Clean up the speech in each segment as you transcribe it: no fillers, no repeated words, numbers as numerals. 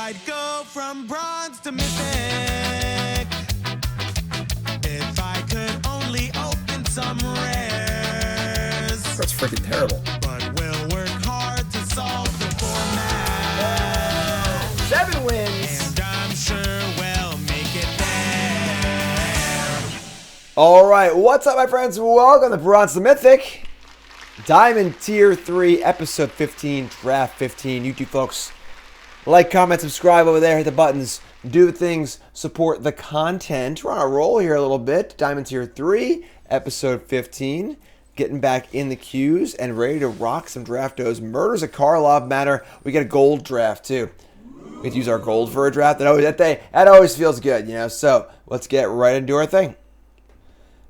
I'd go from bronze to mythic. If I could only open some rares. That's freaking terrible. But we'll work hard to solve the format. 7 wins. And I'm sure we'll make it there. All right, what's up, my friends? Welcome to Bronze to Mythic. Diamond Tier 3, Episode 15, Draft 15. YouTube folks, like, comment, subscribe over there, hit the buttons, do the things, support the content. We're on a roll here a little bit. Diamond Tier 3, Episode 15. Getting back in the queues and ready to rock some draftos. Murders of Karlov Manor. We get a gold draft, too. We get to use our gold for a draft. That always feels good, you know? So, let's get right into our thing.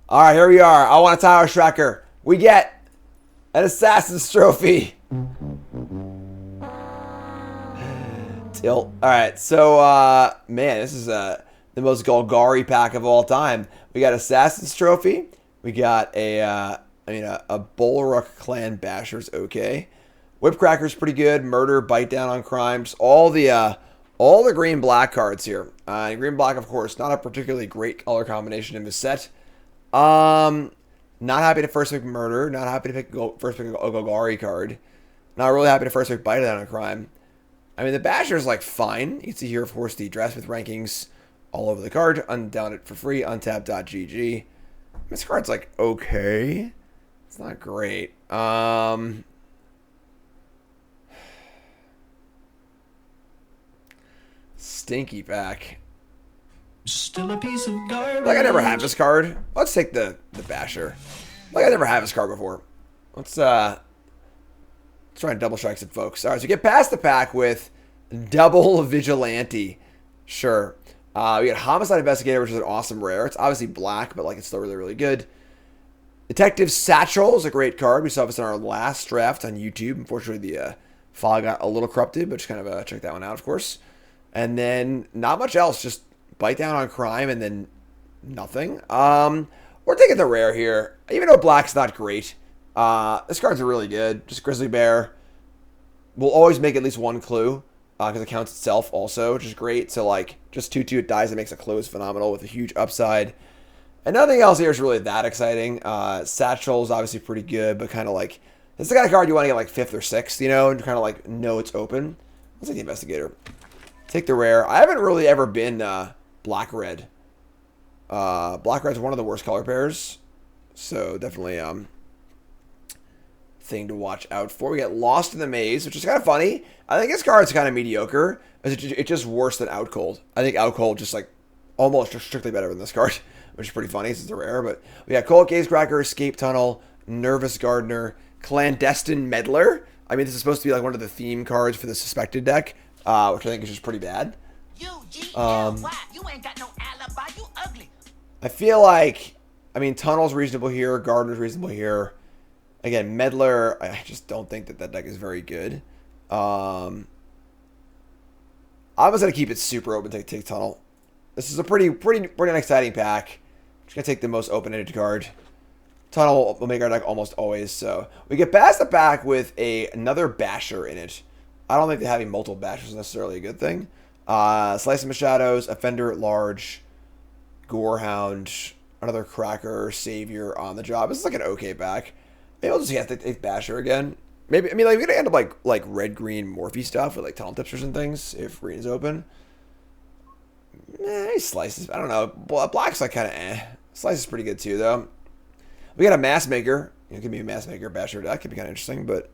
All right, here we are. I want a Tower Tracker. We get an Assassin's Trophy. Tilt. All right, so, man, this is the most Golgari pack of all time. We got Assassin's Trophy. We got a Bulwark Clan Basher's okay. Whipcracker's pretty good. Murder, Bite Down on Crimes. All the green-black cards here. Green-black, of course, not a particularly great color combination in this set. Not happy to first pick Murder. Not happy to first pick a Golgari card. Not really happy to first pick Bite Down on Crime. I mean, the Basher's, like, fine. You can see here, of course, the Draftsmith rankings all over the card. Undown it for free. Untap.gg. This card's, like, okay. It's not great. Stinky pack. Still a piece of garbage. Like, I never had this card. Let's take the Basher. Like, I never had this card before. Let's try and double strike some folks. All right, so we get past the pack with Double Vigilante. Sure. We got Homicide Investigator, which is an awesome rare. It's obviously black, but, like, it's still really, really good. Detective Satchel is a great card. We saw this in our last draft on YouTube. Unfortunately, the file got a little corrupted, but just kind of check that one out, of course. And then not much else. Just Bite Down on Crime and then nothing. We're taking the rare here. Even though black's not great, this card's really good. Just Grizzly Bear. We'll always make at least one clue because it counts itself also, which is great. So, like, just 2/2 it dies and makes a clue is phenomenal with a huge upside. And nothing else here is really that exciting. Satchel is obviously pretty good, but kind of like, this is the kind of card you want to get like 5th or 6th, you know, and kind of like know it's open. Let's take the Investigator. Take the rare. I haven't really ever been black-red. Black-red's one of the worst color pairs, so definitely thing to watch out for. We get Lost in the Maze, which is kind of funny. I think this card's kind of mediocre. It's just worse than Out Cold. I think Out Cold just like almost strictly better than this card, which is pretty funny since it's a rare. But we got Cold Cracker, Escape Tunnel, Nervous Gardener, Clandestine Meddler. I mean, this is supposed to be like one of the theme cards for the Suspected deck, which I think is just pretty bad. You ain't got no alibi, you ugly. I feel like, I mean, Tunnel's reasonable here, Gardener's reasonable here. Again, Meddler, I just don't think that deck is very good. I'm just going to keep it super open, take Tunnel. This is a pretty exciting pack. Just going to take the most open-ended card. Tunnel will make our deck almost always, so. We get past the pack with another Basher in it. I don't think that having multiple Bashers is necessarily a good thing. Slice of Shadows, Offender at Large, Gorehound, another Cracker, Savior on the job. This is like an okay pack. Maybe I'll just have to take Basher again. Maybe, I mean, like, we're going to end up like red-green Morphe stuff with like Tunnel Tipsters and things if green is open. Slices, I don't know. Black's like kind of eh. Slice is pretty good too, though. We got a Mass Maker. It could be a Mass Maker Basher deck. Could be kind of interesting, but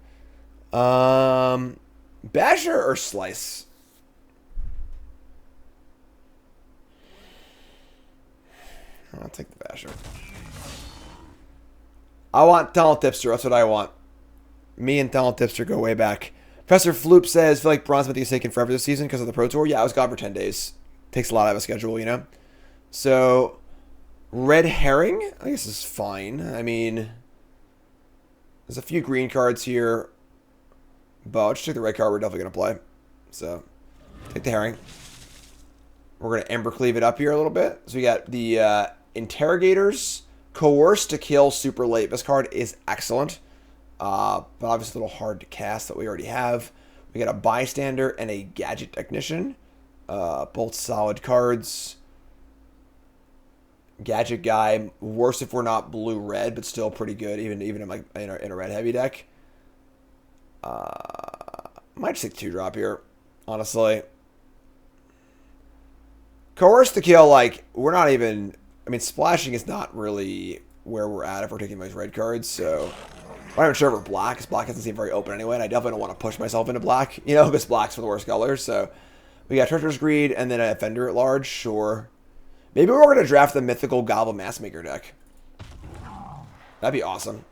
Basher or Slice? I'll take the Basher. I want Tunnel Tipster. That's what I want. Me and Tunnel Tipster go way back. Professor Floop says, I feel like Bronze Mythic is taken forever this season because of the Pro Tour. Yeah, I was gone for 10 days. Takes a lot out of a schedule, you know? So, Red Herring, I guess is fine. I mean, there's a few green cards here. But I'll just take the red card we're definitely going to play. So, take the Herring. We're going to Ember Cleave it up here a little bit. So, we got the Interrogators. Coerce to Kill super late. This card is excellent. But obviously a little hard to cast that we already have. We got a Bystander and a Gadget Technician. Both solid cards. Gadget Guy, worse if we're not blue-red, but still pretty good, even in like in a red-heavy deck. Might just take 2-drop here, honestly. Coerce to kill, like, we're not even... I mean, splashing is not really where we're at if we're taking those red cards, so... I'm not even sure if we're black, because black doesn't seem very open anyway, and I definitely don't want to push myself into black, you know, because black's for the worst colors, so... We got Treacherous Greed, and then an Offender at large, sure. Maybe we're going to draft the mythical Goblin Massmaker deck. That'd be awesome.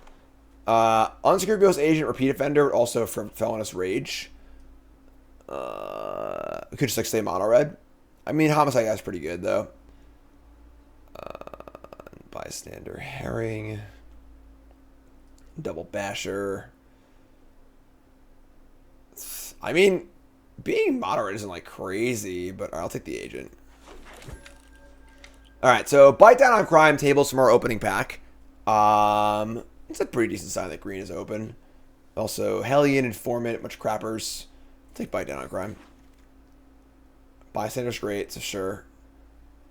Unscrupulous Agent, Repeat Offender, also from Felonious Rage. We could just like stay mono red. I mean, Homicide Guy's pretty good though. Bystander Herring. Double Basher. I mean, being mono red isn't like crazy, but I'll take the Agent. Alright, so Bite Down on Crime tables from our opening pack. It's a pretty decent sign that green is open. Also, Hellion, Informant, much crappers. Take Bite Down on Crime. Bystander's great, so sure.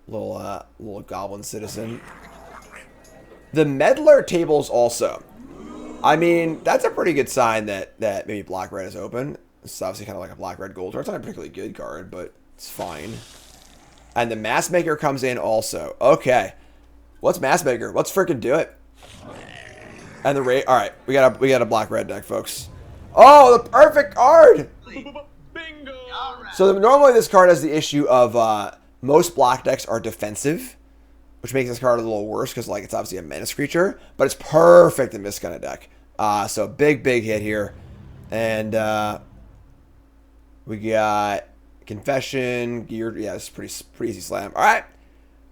Little Goblin Citizen. The Meddler tables also. I mean, that's a pretty good sign that maybe Black-Red is open. This is obviously kind of like a Black-Red Gold card. It's not a particularly good card, but it's fine. And the Massmaker comes in also. Okay. What's Massmaker? Let's freaking do it. And the rate. All right, we got a Black-Red deck, folks. Oh, the perfect card. Bingo! So normally this card has the issue of most black decks are defensive, which makes this card a little worse because like it's obviously a menace creature, but it's perfect in this kind of deck. So big hit here, and we got Confession, Geared. Yeah, it's pretty easy slam. All right,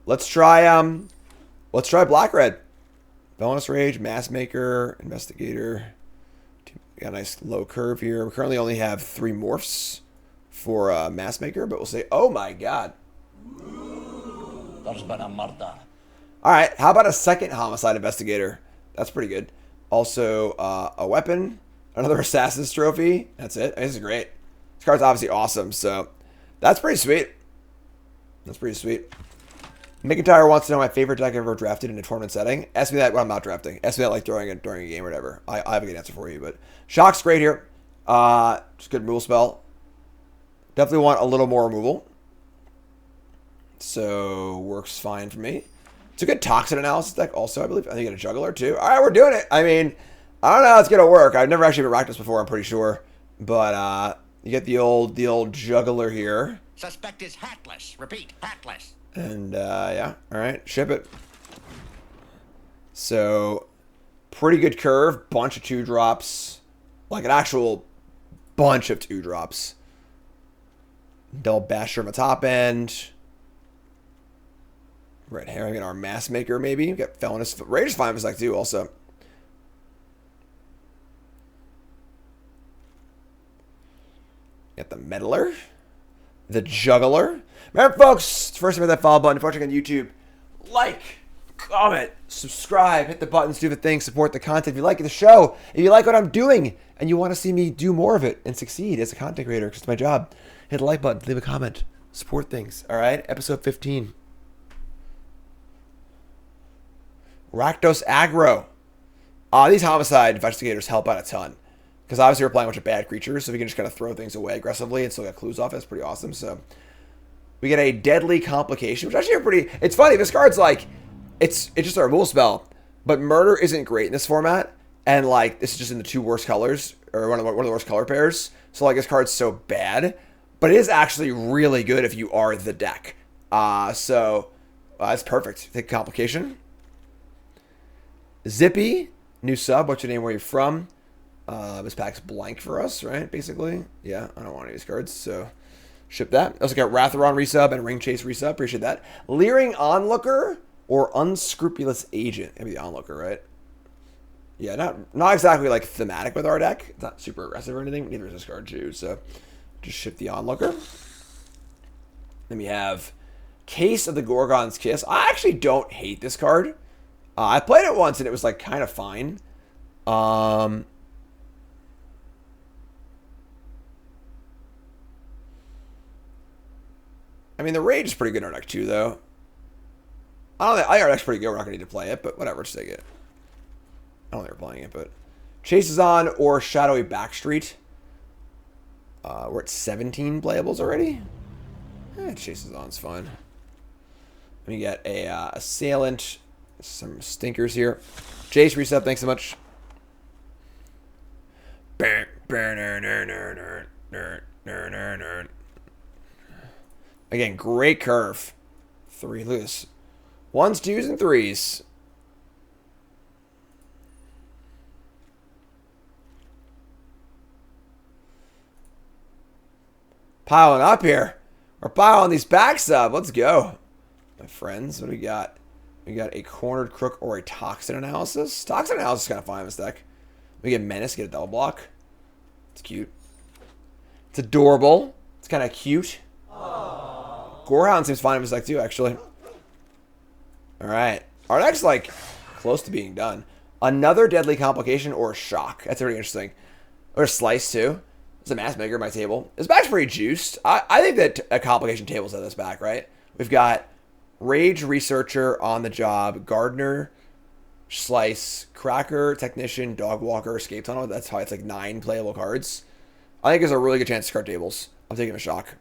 let's try Black-Red. Felonious Rage, Massmaker, Investigator. We got a nice low curve here. We currently only have 3 morphs for Massmaker, but we'll say, oh my god. Alright, how about a second Homicide Investigator? That's pretty good. Also, a weapon, another Assassin's Trophy. That's it. I mean, this is great. This card's obviously awesome, so that's pretty sweet. That's pretty sweet. McIntyre wants to know my favorite deck I've ever drafted in a tournament setting. Ask me that when I'm not drafting. Ask me that like during a game or whatever. I have a good answer for you, but Shock's great here. Just good removal spell. Definitely want a little more removal. So works fine for me. It's a good Toxin Analysis deck also, I believe. I think you get a Juggler too. All right, we're doing it. I mean, I don't know how it's gonna work. I've never actually been racked this before, I'm pretty sure. But you get the old Juggler here. Suspect is hatless. Repeat, hatless. And, yeah. Alright, ship it. So, pretty good curve. Bunch of 2-drops. Like an actual bunch of 2-drops. Double Basher on the top end. Red Herring and our Massmaker, maybe. We got Felonious. Rage is fine with like 2 also. Got the Meddler. The Juggler. Remember, folks, first time hit that follow button. If you're watching on YouTube, like, comment, subscribe, hit the buttons, do the thing, support the content. If you like the show, if you like what I'm doing, and you want to see me do more of it and succeed as a content creator, because it's my job, hit the like button, leave a comment, support things. All right, episode 15. Rakdos Aggro. These Homicide Investigators help out a ton. Because obviously we're playing a bunch of bad creatures, so we can just kind of throw things away aggressively and still get clues off. That's pretty awesome. So we get a Deadly Complication, which actually are pretty... It's funny, this card's like... It's just a removal spell, but Murder isn't great in this format, and like, this is just in the 2 worst colors, or one of the worst color pairs. So like, this card's so bad, but it is actually really good if you are the deck. So it's perfect. Take Complication. Zippy, new sub. What's your name? Where you from? This pack's blank for us, right? Basically. Yeah, I don't want any of these cards, so ship that. Also got Wratheron resub and Ring Chase resub. Appreciate that. Leering Onlooker or Unscrupulous Agent. Maybe the Onlooker, right? Yeah, not exactly like thematic with our deck. It's not super aggressive or anything. Neither is this card too, so just ship the Onlooker. Then we have Case of the Gorgon's Kiss. I actually don't hate this card. I played it once and it was like kind of fine. I mean, the Rage is pretty good in our deck too, though. I don't think our deck's pretty good. We're not gonna need to play it, but whatever. Just take it. I don't think we're playing it, but Chase is on or Shadowy Backstreet. We're at 17 playables already. Chase is on. It's fine. We get a Assailant. Some stinkers here. Chase reset. Thanks so much. Again, great curve. 3 loose. 1s, 2s, and 3s. Piling up here. We're piling these packs up. Let's go. My friends, what do we got? We got a Cornered Crook or a Toxin Analysis. Toxin Analysis is kind of fine in this deck. We get Menace, get a double block. It's cute. It's adorable. It's kind of cute. Gorehound seems fine in this deck too, actually. Alright. Our deck's like close to being done. Another Deadly Complication or Shock. That's pretty interesting. Or Slice too. There's a Mass Maker in my table. This back's pretty juiced. I think that a Complication table's at this back, right? We've got Rage Researcher on the job, Gardener, Slice, Cracker, Technician, Dogwalker, Escape Tunnel. That's how it's like 9 playable cards. I think there's a really good chance to card tables. I'm taking a Shock.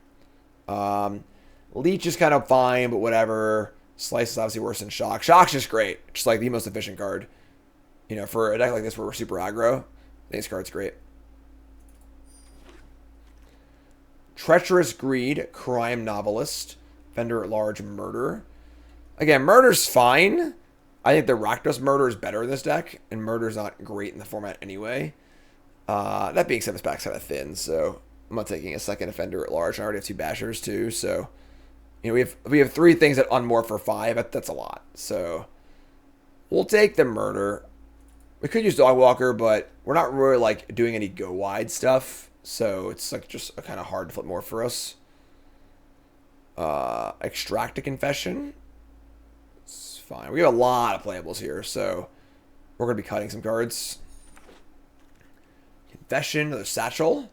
Leech is kind of fine, but whatever. Slice is obviously worse than Shock. Shock's just great. Just like the most efficient card. You know, for a deck like this where we're super aggro, I think this card's great. Treacherous Greed, Crime Novelist, Vendor at Large, Murder. Again, Murder's fine. I think the Rakdos Murder is better in this deck, and Murder's not great in the format anyway. That being said, this back's kind of thin, so I'm not taking a second Offender at Large. I already have 2 Bashers too, so you know we have 3 things that unmorph for 5. That's a lot. So we'll take the Murder. We could use Dogwalker, but we're not really like doing any go wide stuff, so it's like just a kind of hard to flip more for us. Extract a Confession. It's fine. We have a lot of playables here, so we're gonna be cutting some cards. Confession, another Satchel.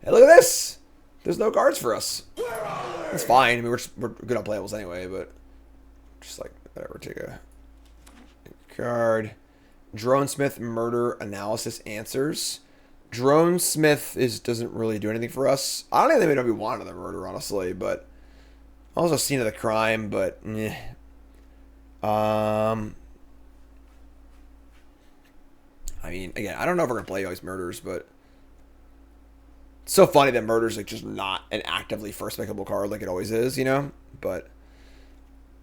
Hey, look at this! There's no cards for us. It's fine. I mean, we're good on playables anyway, but just like whatever. Take a card. Dronesmith, Murder, Analysis, Answers. Dronesmith doesn't really do anything for us. I don't even know if we want another Murder, honestly, but also Scene of the Crime, but I mean, again, I don't know if we're gonna play all these Murders, but it's so funny that Murder's like just not an actively first pickable card like it always is, you know? But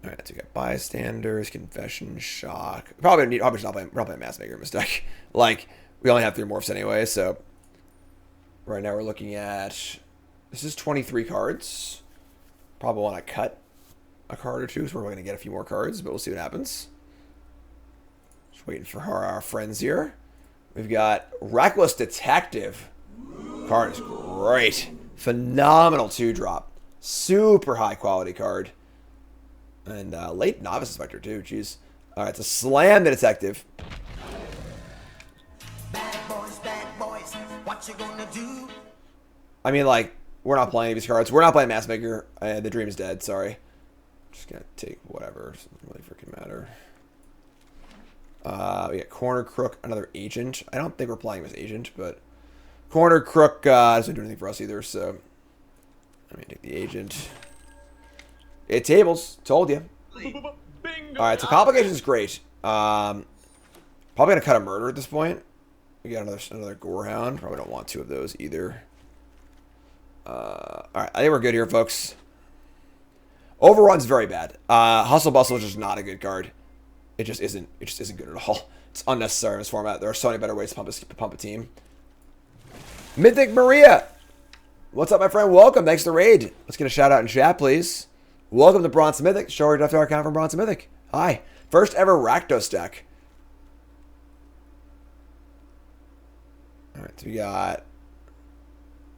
all right, so we got Bystanders, Confession, Shock. Probably should not play. We're not playing Mass Maker mistake. Like we only have 3 morphs anyway, so right now we're looking at this is 23 cards. Probably want to cut a card or 2, so we're going to get a few more cards, but we'll see what happens. Just waiting for our friends here. We've got Reckless Detective. Card is great. Phenomenal 2-drop. Super high quality card. And late Novice Inspector too, jeez. Alright, it's a Slam the Detective. Bad boys, what you gonna do? I mean, like, we're not playing these cards. We're not playing Mass Maker. The Dream is dead, sorry. Just gonna take whatever. Doesn't really freaking matter. We got Corner Crook, another Agent. I don't think we're playing this Agent, but Corner Crook doesn't do anything for us either, so I'm gonna take the Agent. It tables, told you. Alright, so Complication's great. Probably gonna cut a Murder at this point. We got another Gorehound. Probably don't want 2 of those either. Alright, I think we're good here, folks. Overrun's very bad. Hustle Bustle is just not a good card. It just isn't good at all. It's unnecessary in this format. There are so many better ways to pump a team. Mythic Maria! What's up, my friend? Welcome. Thanks for the raid. Let's get a shout out in chat, please. Welcome to Bronze Mythic. Show our our account from Bronze Mythic. Hi. First ever Rakdos deck. Alright, so we got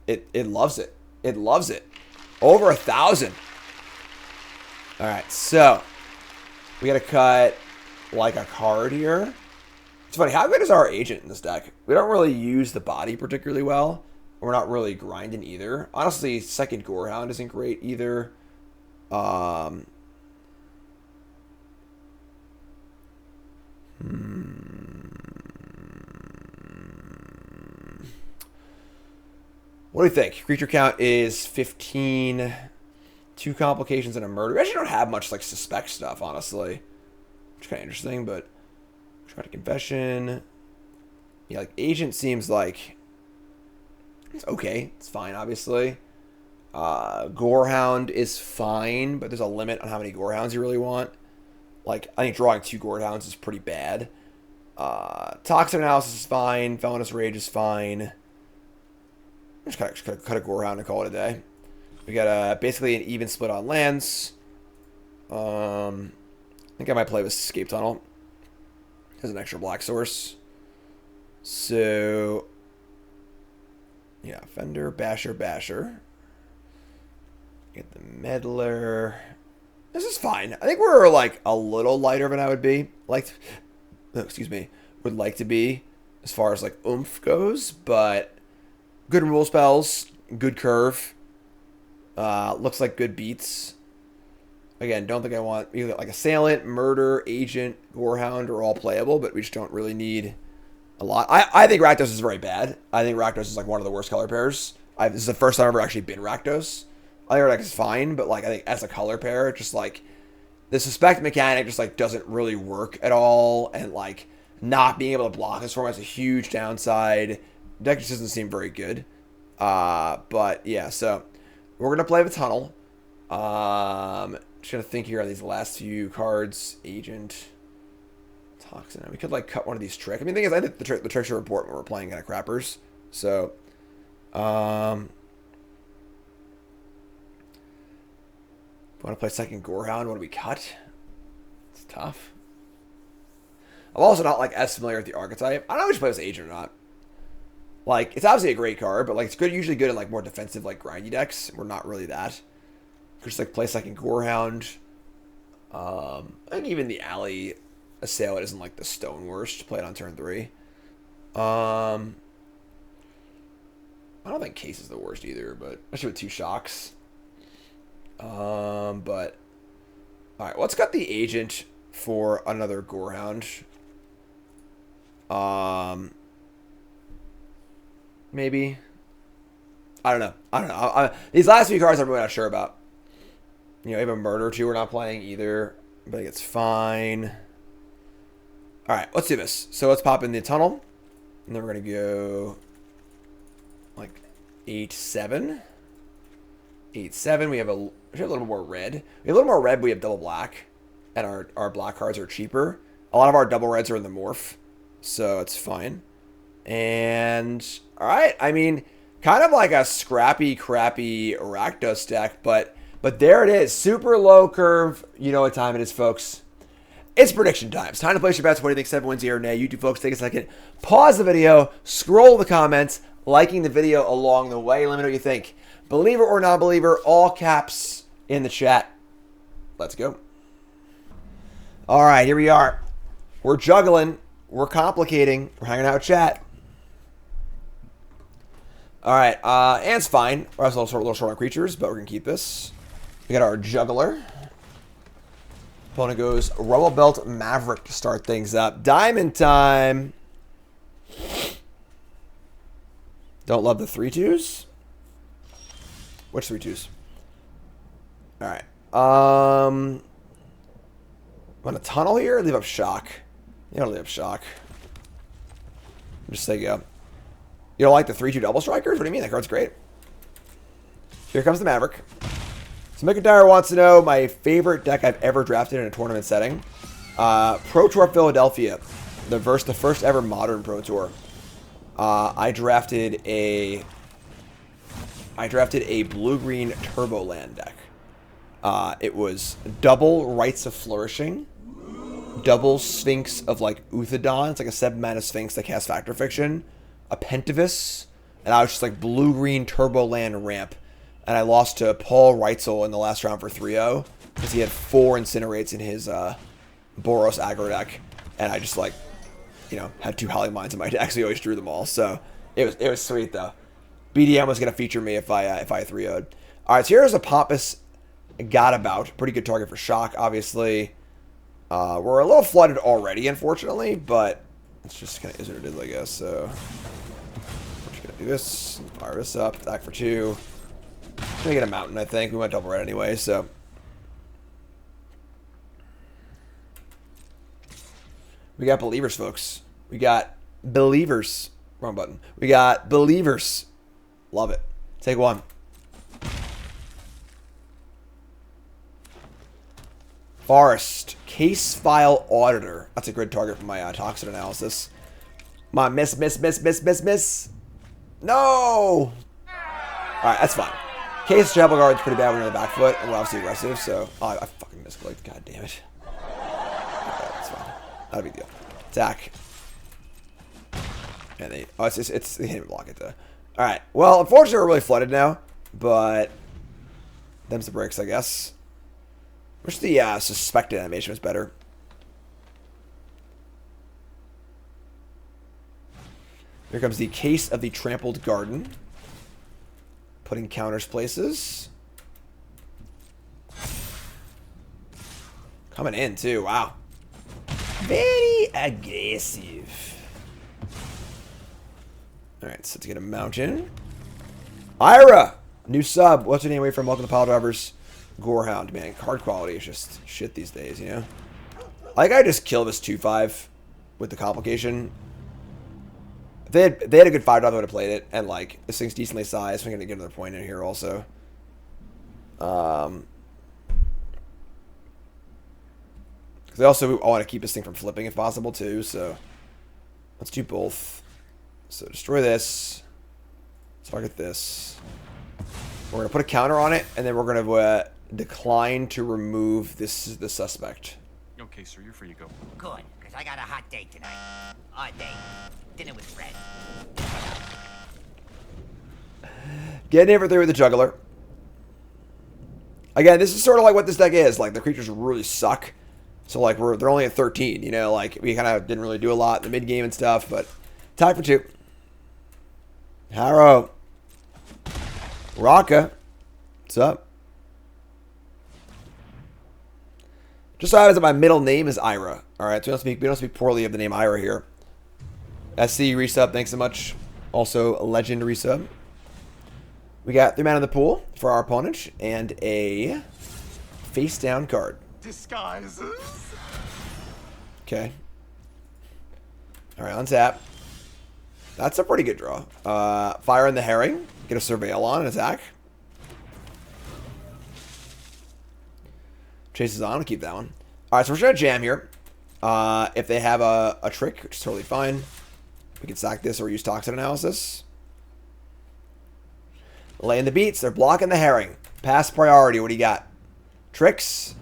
it loves it. It loves it. Over 1,000. Alright, so we gotta cut like a card here. It's funny, how good is our Agent in this deck? We don't really use the body particularly well. We're not really grinding either. Honestly, second Gorehound isn't great either. What do you think? Creature count is 15. 2 complications and a murder. We actually don't have much like suspect stuff, honestly. Which is kind of interesting, but traumatic confession. Yeah, like agent seems like it's okay. It's fine, obviously. Gorehound is fine, but there's a limit on how many Gorehounds you really want. Like, I think drawing 2 Gorehounds is pretty bad. Toxic analysis is fine. Felonious rage is fine. I'm just gonna cut a Gorehound and call it a day. We got basically an even split on lands. I think I might play with Escape Tunnel as an extra black source. So, yeah, Fender, Basher, Basher. Get the Meddler. This is fine. I think we're like a little lighter than I would be. Would like to be as far as like oomph goes, but good rule spells, good curve. Looks like good beats. Again, don't think I want either like Assailant, Murder, Agent, Gorehound are all playable, but we just don't really need a lot. I think Rakdos is very bad. I think Rakdos is like one of the worst color pairs. This is the first time I've ever actually been Rakdos. I think Rakdos is fine, but like I think as a color pair, just like the suspect mechanic just like doesn't really work at all, and like not being able to block this form has a huge downside. Deck just doesn't seem very good. But yeah, so we're gonna play the tunnel. Just gonna think here on these last few cards. Agent, Toxin. We could like cut one of these tricks. I mean, the thing is, I think the tricks are important when we're playing kind of crappers. So, want to play second Gorehound? What do we cut? It's tough. I'm also not like as familiar with the archetype. I don't know if we should play this Agent or not. Like, it's obviously a great card, but like it's good, usually good in like more defensive, like grindy decks. We're not really that. Just like play second Gorehound. I think even the Alley Assailant isn't like the stone worst. Play it on turn 3. I don't think Case is the worst either, but especially with 2 shocks. But all right, let's cut the Agent for another Gorehound. Maybe. I don't know. These last few cards I'm really not sure about. You know, even Murder 2 we're not playing either. But I think it's fine. Alright, let's do this. So let's pop in the tunnel. And then we're going to go like 8-7. 8-7. We have a little more red. We have a little more red, but we have double black. And our black cards are cheaper. A lot of our double reds are in the morph. So it's fine. And alright, I mean, kind of like a scrappy, crappy Rakdos deck, but there it is. Super low curve. You know what time it is, folks. It's prediction time. It's time to place your bets. What do you think 7 wins here or nay? You two folks take a second. Pause the video. Scroll the comments. Liking the video along the way. Let me know what you think. Believer or non-believer. All caps in the chat. Let's go. All right, here we are. We're juggling. We're complicating. We're hanging out with chat. All right, and it's fine. We're also a little short on creatures, but we're going to keep this. We got our Juggler. Opponent goes Rubble Belt Maverick to start things up. Diamond time. Don't love the 3/2s. Which 3/2s? All right. Want a tunnel here? Leave up Shock. You don't leave up Shock. Just say go. You don't like the 3/2 double strikers? What do you mean? That card's great. Here comes the Maverick. So McIntyre wants to know my favorite deck I've ever drafted in a tournament setting. Pro Tour Philadelphia. The first ever modern Pro Tour. I drafted a blue-green Turbo Land deck. It was double Rites of Flourishing, double Sphinx of like Uthadon. It's like a 7-mana Sphinx that casts Factor Fiction. A Pentavis, and I was just like blue-green Turbo Land ramp. And I lost to Paul Reitzel in the last round for 3-0 because he had 4 Incinerates in his Boros aggro deck. And I just like, you know, had 2 Howling Mines in my deck, so he always drew them all. So it was sweet though. BDM was gonna feature me if I 3-0'd. All right, so here's a pompous got about. Pretty good target for shock, obviously. We're a little flooded already, unfortunately, but it's just kind of is what it is, I guess. So we're just gonna do this, fire this up, attack for 2. Gonna get a mountain, I think. We went double red anyway, so. We got believers, folks. We got believers. Wrong button. We got believers. Love it. Take 1. Forest. Case file auditor. That's a good target for my toxin analysis. Come on, miss. No! Alright, that's fine. Case Chapel Guard's pretty bad when you're on the back foot, and we're obviously aggressive, so. Oh, I fucking misclicked. God damn it. Okay, that's fine. Not a big deal. Attack. And they. Oh, they didn't even block it, though. Alright. Well, unfortunately, we're really flooded now, but. Them's the bricks, I guess. Wish the suspected animation was better. Here comes the Case of the Trampled Garden. Putting counters places. Coming in, too. Wow. Very aggressive. Alright, so to get a mountain. Ira! New sub. What's your name away from? Welcome to Pile Drivers. Gorehound, man. Card quality is just shit these days, you know? Like, I just kill this 2-5 with the complication. If they had a good 5 drop, I would have played it. And, like, this thing's decently sized. So I'm going to get another point in here also. Because I also want to keep this thing from flipping if possible, too. So, let's do both. So, destroy this. Target this. We're going to put a counter on it. And then we're going to decline to remove the suspect. Okay, sir, you're free to go. Good, because I got a hot date tonight. Hot date. Dinner with Fred. Getting in for 3 with the juggler. Again, this is sort of like what this deck is. Like, the creatures really suck. So, like, they're only at 13, you know? Like, we kind of didn't really do a lot in the mid-game and stuff, but tie for 2. Harrow. Raka. What's up? Just so happens that my middle name is Ira. Alright, so we don't speak poorly of the name Ira here. SC resub, thanks so much. Also, legend resub. We got 3 mana in the pool for our opponent, and a face down card. Disguises? Okay. Alright, untap. That's a pretty good draw. Fire in the Herring. Get a Surveil on and attack. Chases on. I'll keep that one. Alright, so we're going to jam here. If they have a trick, which is totally fine. We can sack this or use Toxin Analysis. Laying the beats. They're blocking the Herring. Pass priority. What do you got? Tricks.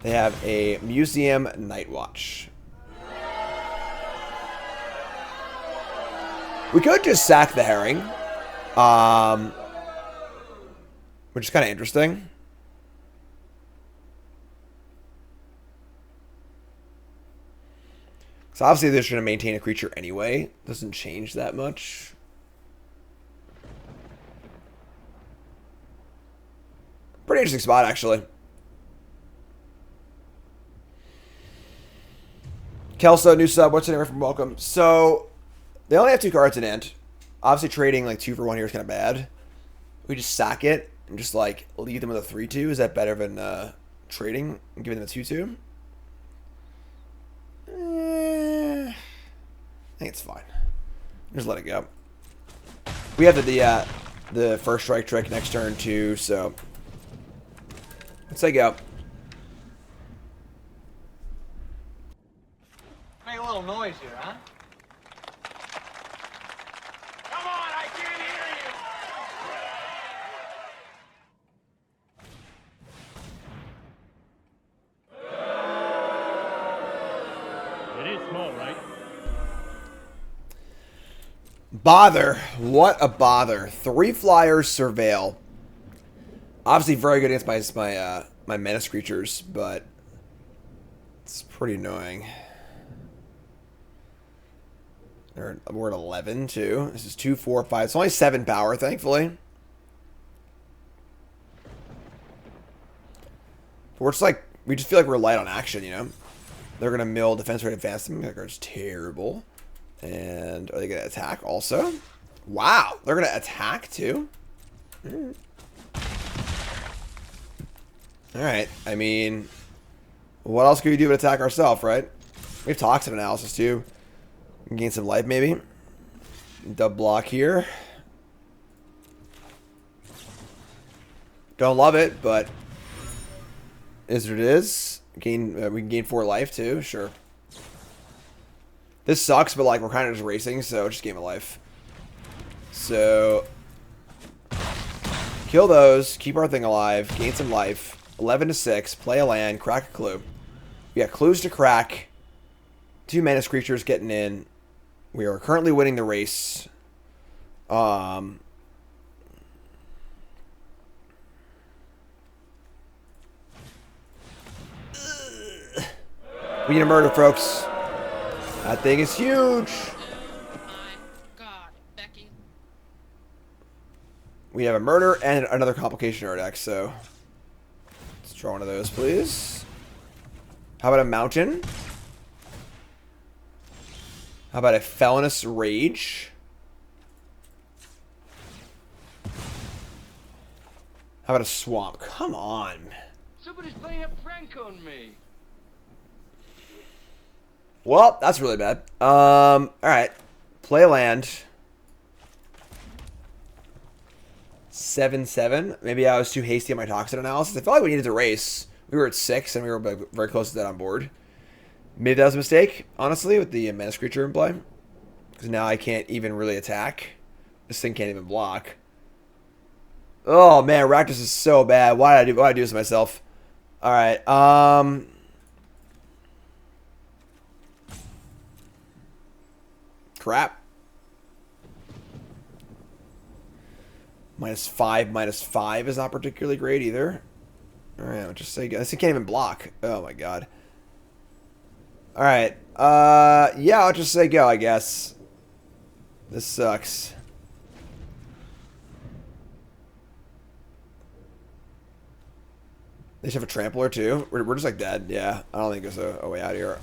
They have a Museum Night Watch. We could just sack the Herring. Which is kind of interesting. So obviously they're just going to maintain a creature anyway. Doesn't change that much. Pretty interesting spot, actually. Kelso, new sub. What's the name from welcome? So, they only have 2 cards in hand. Obviously, trading like 2 for 1 here is kind of bad. We just sack it and just like leave them with a 3-2. Is that better than trading and giving them a 2-2? I think it's fine. Just let it go. We have the first strike trick next turn too, so let's say go. Make a little noise here, huh? Come on, I can't hear you. It is small, right? Bother. What a bother. 3 flyers, Surveil. Obviously very good against my menace creatures, but it's pretty annoying. We're at 11 too. This is 2, 4, 5. It's only 7 power, thankfully. We're just like, we just feel like we're light on action, you know? They're going to mill defense rate advancement. That card's terrible. And are they going to attack also? Wow. They're going to attack too? Alright. I mean, what else could we do but attack ourselves, right? We have toxin analysis too. We can gain some life maybe. Dub block here. Don't love it, but is what it is. Gain, we can gain 4 life too, sure. This sucks, but like we're kind of just racing, so just game of life. So kill those, keep our thing alive, gain some life. 11 to 6, play a land, crack a clue. We got clues to crack. 2 menace creatures getting in. We are currently winning the race. We need a murder, folks. That thing is huge. God, Becky. We have a murder and another complication in our deck, so let's draw one of those, please. How about a mountain? How about a felonious rage? How about a swamp? Come on. Somebody's playing a prank on me. Well, that's really bad. Alright. Play land. 7-7. Maybe I was too hasty on my toxin analysis. I felt like we needed to race. We were at 6 and we were very close to that on board. Maybe that was a mistake, honestly, with the menace creature in play. Because now I can't even really attack. This thing can't even block. Oh man, Rakdos is so bad. Why did I do this to myself? Alright, crap. -5 is not particularly great either. Alright, I'll just say this thing can't even block. Oh my god. Alright. Yeah, I'll just say go, I guess. This sucks. They should have a trampler too. We're just like dead. Yeah, I don't think there's a way out here.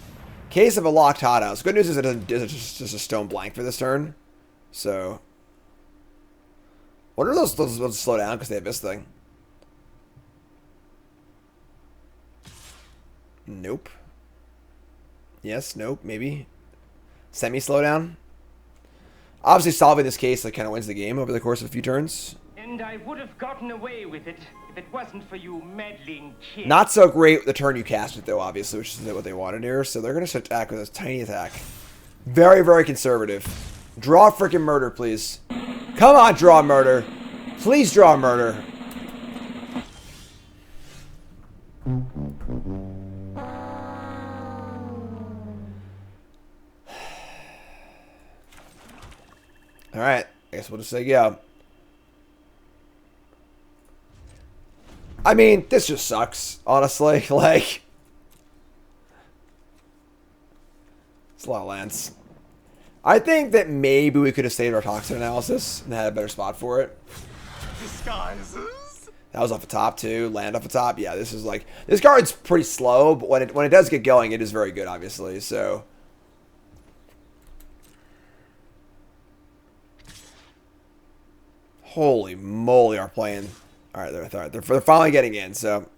Case of a locked hothouse. Good news is it's just a stone blank for this turn. So, wonder if those slow down because they have this thing. Nope. Yes, nope, maybe. Semi-slow down. Obviously, solving this case like kind of wins the game over the course of a few turns. And I would have gotten away with it if it wasn't for you meddling kids. Not so great the turn you cast it, though, obviously, which is what they wanted here. So they're going to attack with a tiny attack. Very, very conservative. Draw freaking murder, please. Come on, draw murder. Please draw murder. Alright, I guess we'll just say yeah. I mean, this just sucks, honestly. Like, it's a lot of lands. I think that maybe we could have saved our toxin analysis and had a better spot for it. Disguises. That was off the top too. Land off the top. Yeah, this is like, this card's pretty slow, but when it does get going, it is very good, obviously. So, holy moly, our playing. All right, they're finally getting in. So,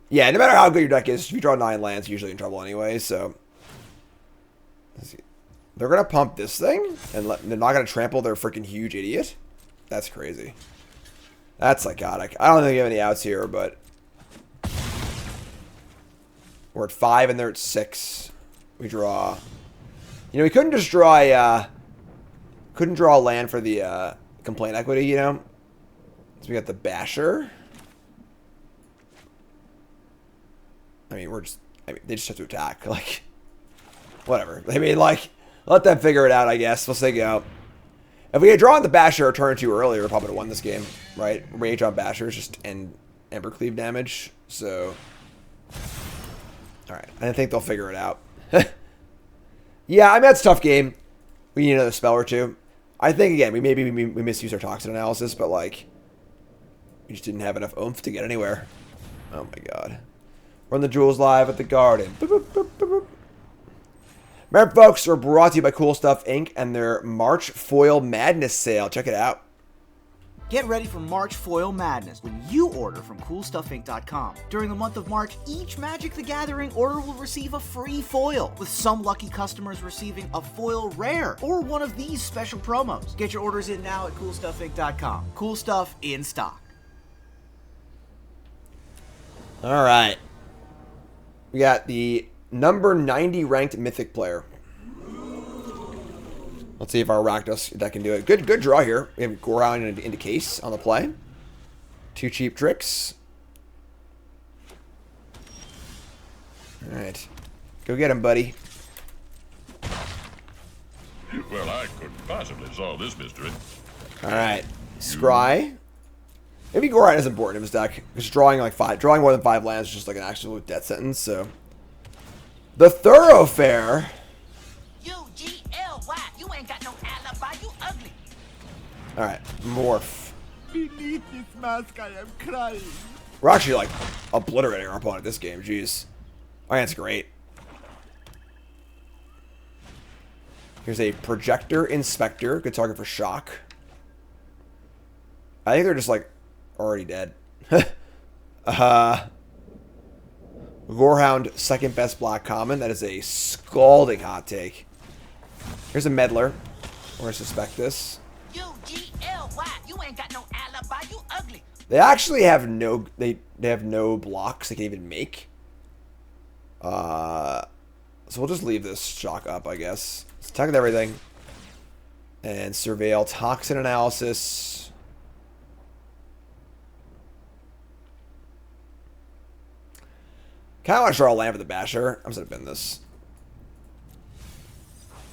yeah, no matter how good your deck is, if you draw 9 lands, you're usually in trouble anyway. So, let's see. They're gonna pump this thing, and they're not gonna trample their freaking huge idiot. That's crazy. That's psychotic. I don't think we have any outs here, but we're at 5 and they're at 6. We draw. You know, we couldn't just draw a land for the complaint equity. You know. So we got the Basher. I mean, they just have to attack. Like, whatever. I mean, like, let them figure it out, I guess. We'll say go. If we had drawn the Basher a turn or two earlier, we probably would have won this game, right? Rage on Bashers just end Ember Cleave damage. So, alright. I think they'll figure it out. Yeah, I mean, that's a tough game. We need another spell or two. I think, again, we misused our toxin analysis, but, like, we just didn't have enough oomph to get anywhere. Oh my god. Run the jewels live at the garden. Boop, boop, boop, boop, boop. Remember, folks, we're brought to you by Cool Stuff Inc. and their March Foil Madness sale. Check it out. Get ready for March Foil Madness when you order from CoolStuffInc.com. During the month of March, each Magic the Gathering order will receive a free foil, with some lucky customers receiving a foil rare or one of these special promos. Get your orders in now at CoolStuffInc.com. Cool Stuff in stock. All right. We got the number 90 ranked Mythic player. Let's see if our Rakdos that can do it. Good draw here. We have Goron into case on the play. 2 cheap tricks. All right. Go get him, buddy. Well, I couldn't possibly solve this mystery. All right. Scry. Maybe Goron is important in his deck. Because drawing more than 5 lands is just like an absolute death sentence, so. The Thoroughfare. UGLY. You ain't got no alibi. You ugly. Alright, Morph. Beneath this mask, I am crying. We're actually, like, obliterating our opponent this game. Jeez. Alright, that's great. Here's a Projector Inspector. Good target for shock. I think they're just, like, already dead. Gorehound, second best black common. That is a scalding hot take. Here's a Meddler. We're going to suspect this. UGLY. You ain't got no alibi. You ugly. They actually have no... They have no blocks they can even make. So we'll just leave this shock up, I guess. Let's attack with everything. And surveil toxin analysis. Kind of want to draw a land for the Basher. I'm just going to bin this.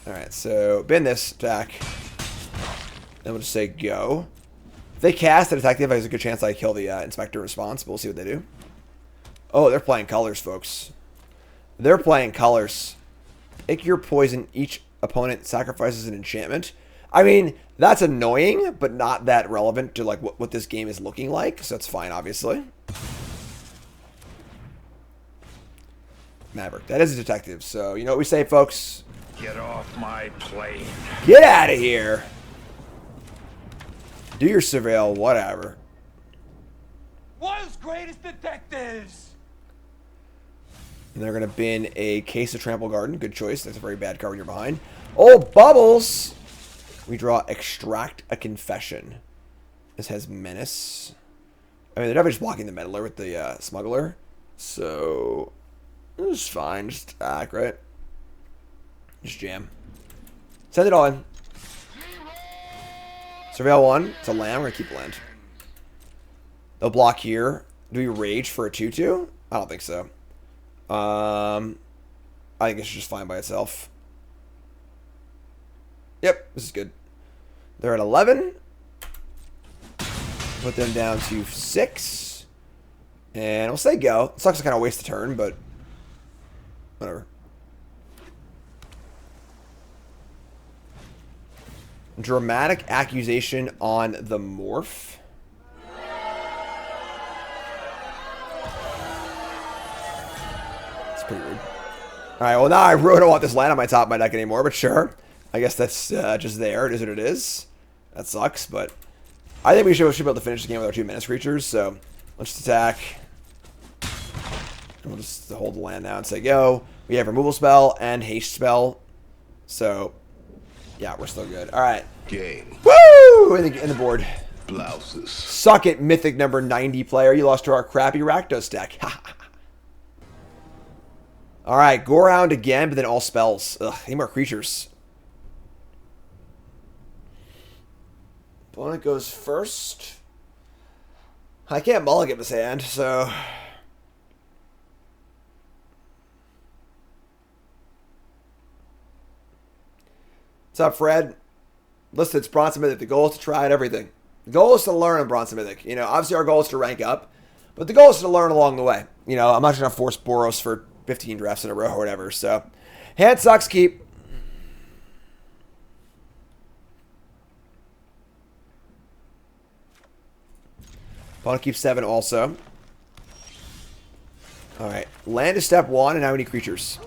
Alright, so bin this, attack. Then we'll just say go. If they cast a detective, there's a good chance I kill the Inspector response, but we'll see what they do. Oh, they're playing colors, folks. They're playing colors. Pick your poison. Each opponent sacrifices an enchantment. I mean, that's annoying, but not that relevant to like what this game is looking like, so that's fine, obviously. Maverick. That is a detective, so you know what we say, folks? Get off my plane. Get out of here! Do your surveil, whatever. World's greatest detectives! And they're going to bin a Case of Trample Garden. Good choice. That's a very bad card when you're behind. Oh, Bubbles! We draw Extract a Confession. This has Menace. I mean, they're definitely just blocking the Meddler with the Smuggler. So, this is fine. Just attack, right? Just jam. Send it on. Surveil 1. It's a land. We're going to keep the land. They'll block here. Do we rage for a 2-2? I don't think so. I think it's just fine by itself. Yep, this is good. They're at 11. Put them down to 6. And we'll say go. It sucks to kind of waste the turn, but whatever. Dramatic Accusation on the Morph. It's pretty rude. Alright, well now I really don't want this land on my top of my deck anymore, but sure. I guess that's just there. It is what it is. That sucks, but I think we should be able to finish the game with our 2 menace creatures, so let's just attack. And we'll just hold the land now and say go. We have removal spell and haste spell. So yeah, we're still good. Alright. Game. Woo! In the board. Blouses. Suck it, Mythic number 90 player. You lost to our crappy Rakdos deck. Alright, Gorehound again, but then all spells. Ugh, need more creatures. Opponent goes first. I can't mulligan this hand, so... What's up, Fred? Listen, it's Bronze Mythic. The goal is to try out everything. The goal is to learn in Bronze Mythic. You know, obviously our goal is to rank up, but the goal is to learn along the way. You know, I'm not going to force Boros for 15 drafts in a row or whatever, so... Hand sucks, keep. Opponent keeps 7 also. Land is step 1, and now we need creatures.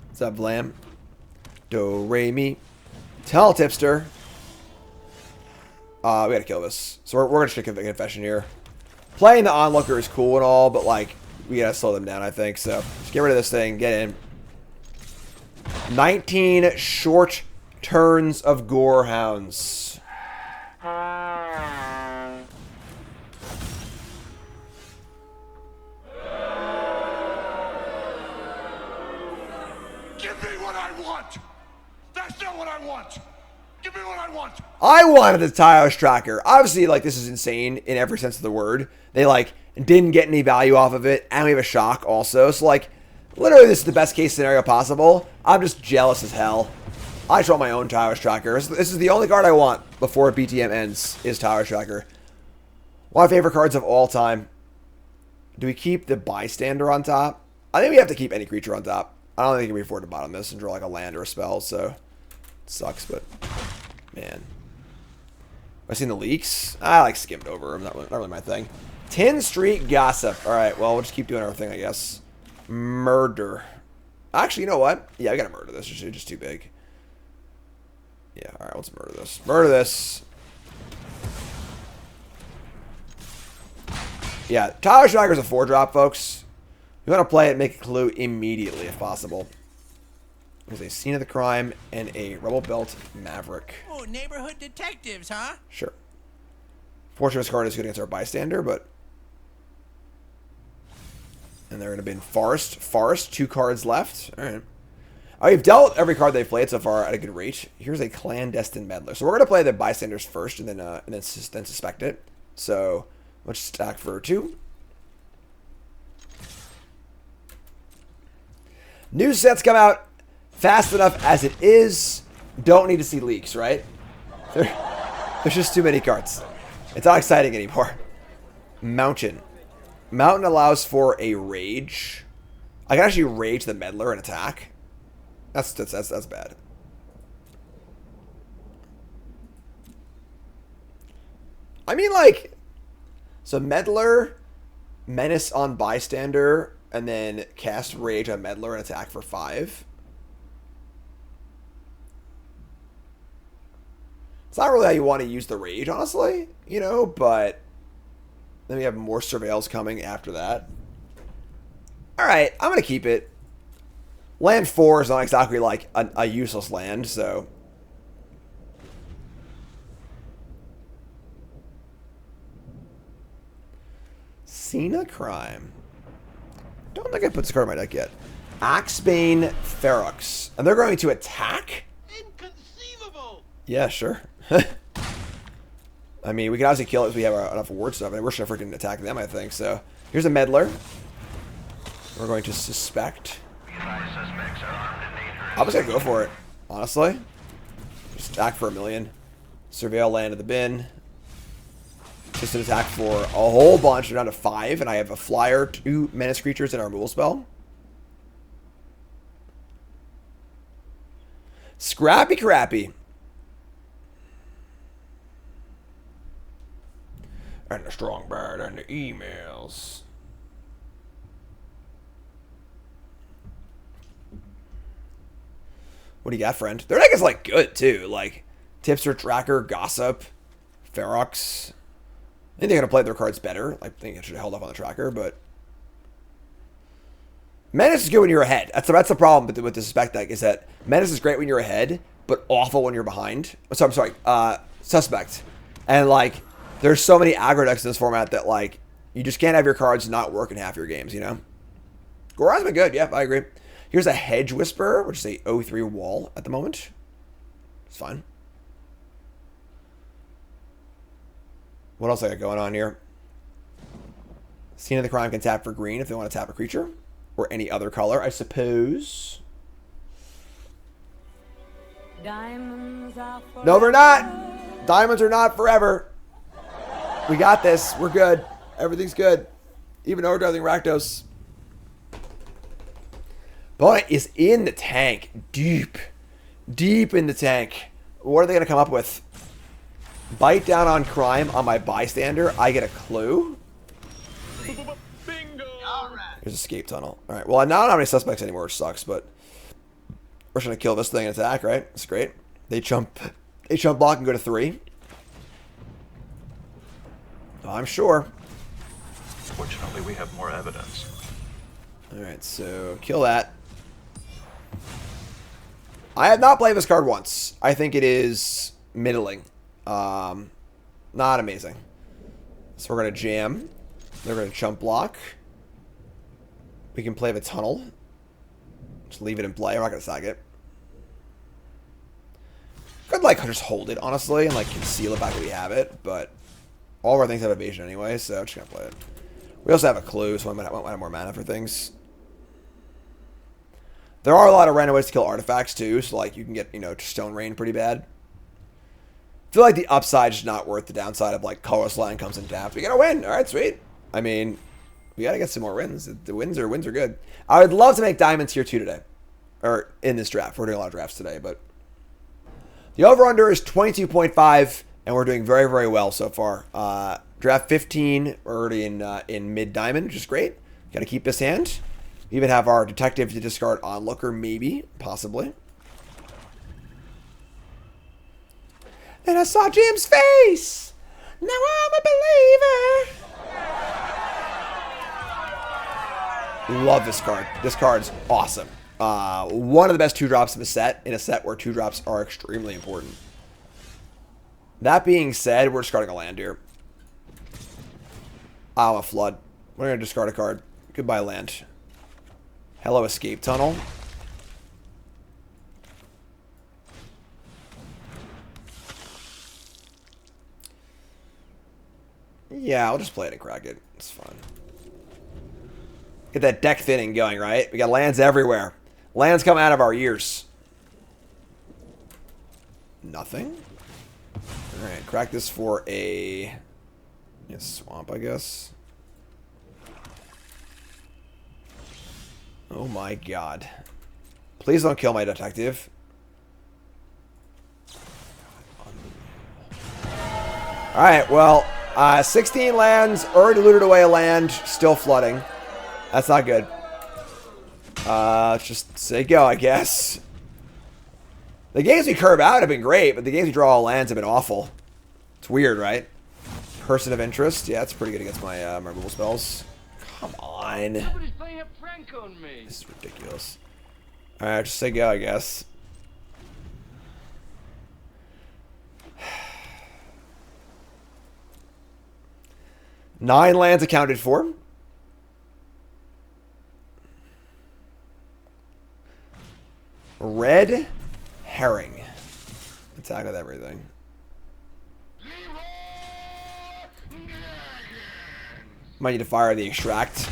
What's up, Vlam? Do, re, mi. Tell Tipster. We gotta kill this. So we're gonna stick a confession here. Playing the onlooker is cool and all, but like we gotta slow them down, I think. So just get rid of this thing. Get in. 19 short turns of Gorehounds. Give me what I want! That's not what I want! Give me what I want! I wanted the Tyos tracker. Obviously, like, this is insane in every sense of the word. They, like, didn't get any value off of it, and we have a shock also. So, like, literally this is the best case scenario possible. I'm just jealous as hell. I just want my own Tyos tracker. This is the only card I want before BTM ends, is Tyos tracker. One of my favorite cards of all time. Do we keep the Bystander on top? I think we have to keep any creature on top. I don't think we can afford to bottom this and draw like a land or a spell, so it sucks, but man. Have I seen the leaks? I like skimmed over them. Not really my thing. 10 Street Gossip. Alright, well, we'll just keep doing our thing, I guess. Murder. Actually, you know what? Yeah, we gotta murder this. It's just too big. Yeah, alright, let's murder this. Murder this. Yeah, Tyler Striker's a 4-drop, folks. You want to play it, make a clue immediately if possible. There's a Scene of the Crime and a Rebel Belt Maverick. Oh, neighborhood detectives, huh? Sure. Fortunately, this card is good against our Bystander, but... And they're going to be in Forest. Forest, 2 cards left. Alright. We've dealt with every card they've played so far at a good rate. Here's a Clandestine Meddler. So we're going to play the Bystanders first and then suspect it. So, let's stack for 2. New sets come out fast enough as it is. Don't need to see leaks, right? There's just too many cards. It's not exciting anymore. Mountain. Mountain allows for a rage. I can actually rage the Meddler and attack. That's bad. I mean, like, so Meddler, Menace on Bystander, and then cast Rage on Meddler and attack for 5. It's not really how you want to use the Rage, honestly, you know, but then we have more Surveils coming after that. Alright, I'm going to keep it. Land 4 is not exactly like a useless land, so... Cena Crime. Don't think I put this card in my deck yet. Axebane Ferox. And they're going to attack? Inconceivable! Yeah, sure. I mean, we can obviously kill it if we have enough ward stuff. And we're just freaking attack them, I think. So, here's a Meddler. We're going to suspect. I'm just going to go for it, honestly. Just attack for 1 million. Surveil land in the bin. Just an attack for a whole bunch. We're down to 5, and I have a flyer, 2 menace creatures, and our removal spell. Scrappy crappy. And the strong bird and the emails. What do you got, friend? Their deck is, like, good, too. Like, Tipster, Tracker, Gossip, Ferox. I think they're going to play their cards better. I think I should have held off on the Tracker, but... Menace is good when you're ahead. That's the problem with the Suspect deck, is that Menace is great when you're ahead, but awful when you're behind. So, I'm sorry, Suspect. And, like, there's so many aggro decks in this format that, like, you just can't have your cards not work in half your games, you know? Goron's been good, yeah, I agree. Here's a Hedge Whisperer, which is a 0-3 wall at the moment. It's fine. What else I got going on here? Scene of the Crime can tap for green if they want to tap a creature. Or any other color, I suppose. Diamonds are forever. No, they're not. Diamonds are not forever. We got this. We're good. Everything's good. Even overdosing Rakdos. Opponent is in the tank. Deep. Deep in the tank. What are they going to come up with? Bite down on crime on my Bystander. I get a clue. Bingo! All right. Here's escape tunnel. All right. Well, I now don't have any suspects anymore, which sucks, but we're just gonna kill this thing and attack, right? That's great. They chump block and go to 3. Oh, I'm sure. Fortunately, we have more evidence. All right, so kill that. I have not played this card once. I think it is middling. Not amazing. So we're going to jam. They're going to chump block. We can play the tunnel. Just leave it in play. We're not going to sack it. Could, like, just hold it, honestly, and, like, conceal the fact that we have it. But all of our things have evasion anyway, so I'm just going to play it. We also have a clue, so I might have more mana for things. There are a lot of random ways to kill artifacts, too. So, like, you can get, Stone Rain pretty bad. I feel like the upside is not worth the downside of, like, colorless land comes in tapped. We got to win. All right, sweet. I mean, we got to get some more wins. The wins are good. I would love to make diamonds here, too, today. Or in this draft. We're doing a lot of drafts today, but the over-under is 22.5, and we're doing very, very well so far. Draft 15, we're already in mid-diamond, which is great. Got to keep this hand. We even have our detective to discard onlooker, maybe, possibly. Then I saw Jim's face. Now I'm a believer. Love this card. This card's awesome. One of the best 2-drops of the set, in a set where 2-drops are extremely important. That being said, we're discarding a land here. A flood. We're going to discard a card. Goodbye, land. Hello, escape tunnel. Yeah, I'll just play it and crack it. It's fun. Get that deck thinning going, right? We got lands everywhere. Lands coming out of our ears. Nothing. Alright, crack this for a swamp, I guess. Oh my god. Please don't kill my detective. Alright, well, 16 lands, already looted away a land, still flooding. That's not good. Let's just say go, I guess. The games we curve out have been great, but the games we draw all lands have been awful. It's weird, right? Person of interest. Yeah, it's pretty good against my my removal spells. Come on. Somebody's playing a prank on me. This is ridiculous. Alright, just say go, I guess. Nine lands accounted for. Red herring. Attack with everything. Might need to fire the extract.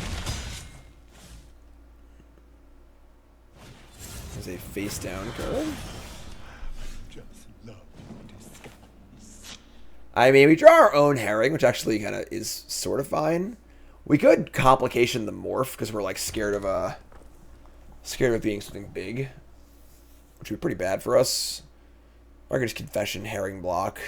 There's a face down card. I mean, we draw our own herring, which actually kind of is sort of fine. We could complication the morph because we're like scared of it being something big, which would be pretty bad for us. Or I could just confession herring block.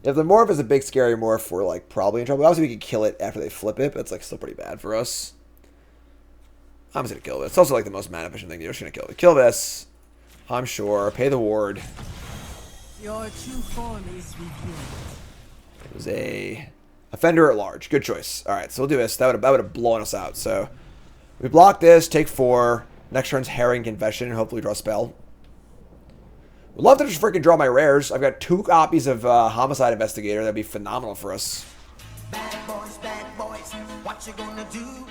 If the morph is a big scary morph, we're like probably in trouble. Obviously, we could kill it after they flip it, but it's like still pretty bad for us. I'm just gonna kill this. It's also like the most mana efficient thing. You're just gonna kill it. Kill this. I'm sure. Pay the ward. Your true form is revealed. It was a offender at large. Good choice. All right, so we'll do this. That would have blown us out. So we block this. Take 4. Next turn's herring confession, and hopefully draw a spell. Would love to just freaking draw my rares. I've got 2 copies of Homicide Investigator. That'd be phenomenal for us. Bad boys, what you gonna do?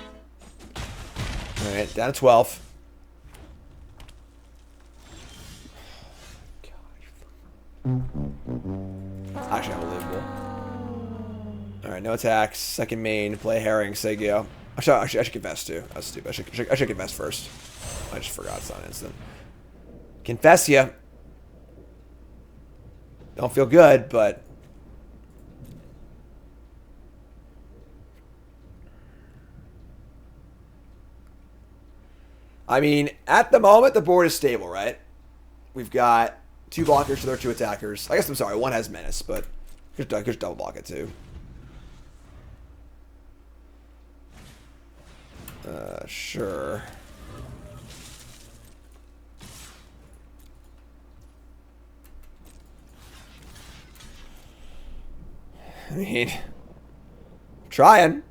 All right, down to 12. Actually, unbelievable. All right, no attacks. Second main, play herring, say go. I should confess too. That's stupid. I should confess first. I just forgot it's not instant. Confess ya. Don't feel good, but I mean, at the moment, the board is stable, right? We've got 2 blockers to their 2 attackers. I guess I'm sorry, 1 has menace, but just double block it too. Sure. I mean, trying.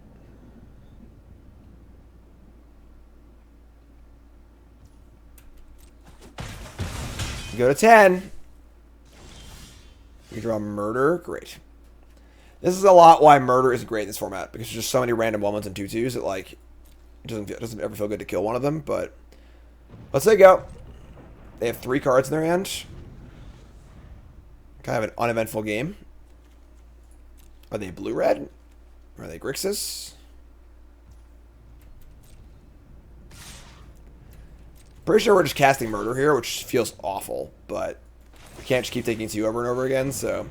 You go to 10. You draw murder. Great. This is a lot why murder is great in this format, because there's just so many random 1/1s and 2/2s that like it doesn't ever feel good to kill one of them. But let's say go. They have 3 cards in their hand. Kind of an uneventful game. Are they blue-red? Are they Grixis? Pretty sure we're just casting murder here, which feels awful, but we can't just keep taking 2 over and over again, so.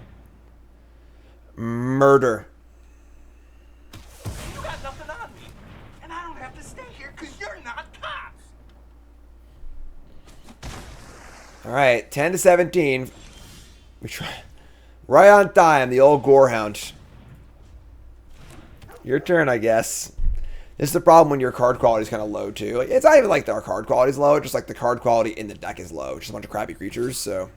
Murder. You got nothing on me, and I don't have to stay here because you're not cops. Alright, 10 to 17. We try. Right on time, the old Gorehound. Your turn, I guess. This is the problem when your card quality is kind of low, too. Like, it's not even like our card quality is low, just like the card quality in the deck is low. Just a bunch of crappy creatures, so.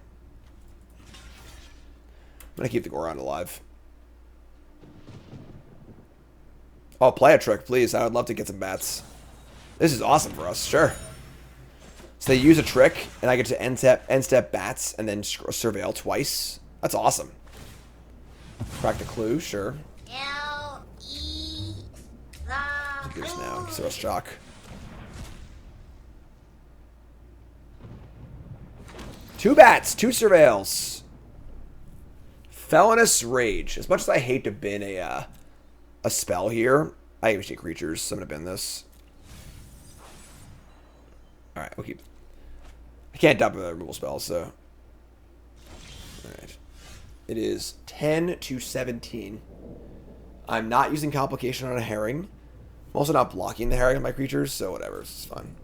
I'm going to keep the Gorehound alive. Oh, play a trick, please. I would love to get some bats. This is awesome for us, sure. So they use a trick, and I get to end step bats, and then surveil twice. That's awesome. Crack the clue, sure. Gears now, so it's shock. Two bats, 2 surveils. Felonious Rage. As much as I hate to bin a spell here, I appreciate creatures, so I'm gonna bin this. Alright, we'll keep. I can't dump a removal spell, so. Alright. It is 10 to 17. I'm not using complication on a herring. I'm also not blocking the herring on my creatures, so whatever, this is fun.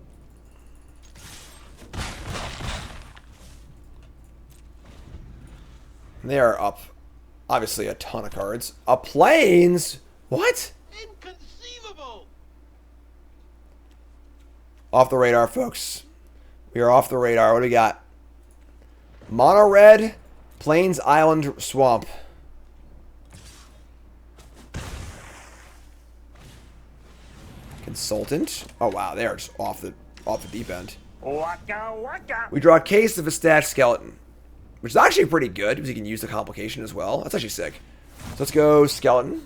And they are up, obviously, a ton of cards. A Plains? What? Inconceivable. Off the radar, folks. We are off the radar. What do we got? Mono red, Plains Island Swamp. Consultant. Oh wow, they are just off the deep end. Waka waka. We draw a Case of a Stashed Skeleton, which is actually pretty good because you can use the complication as well. That's actually sick. So let's go Skeleton.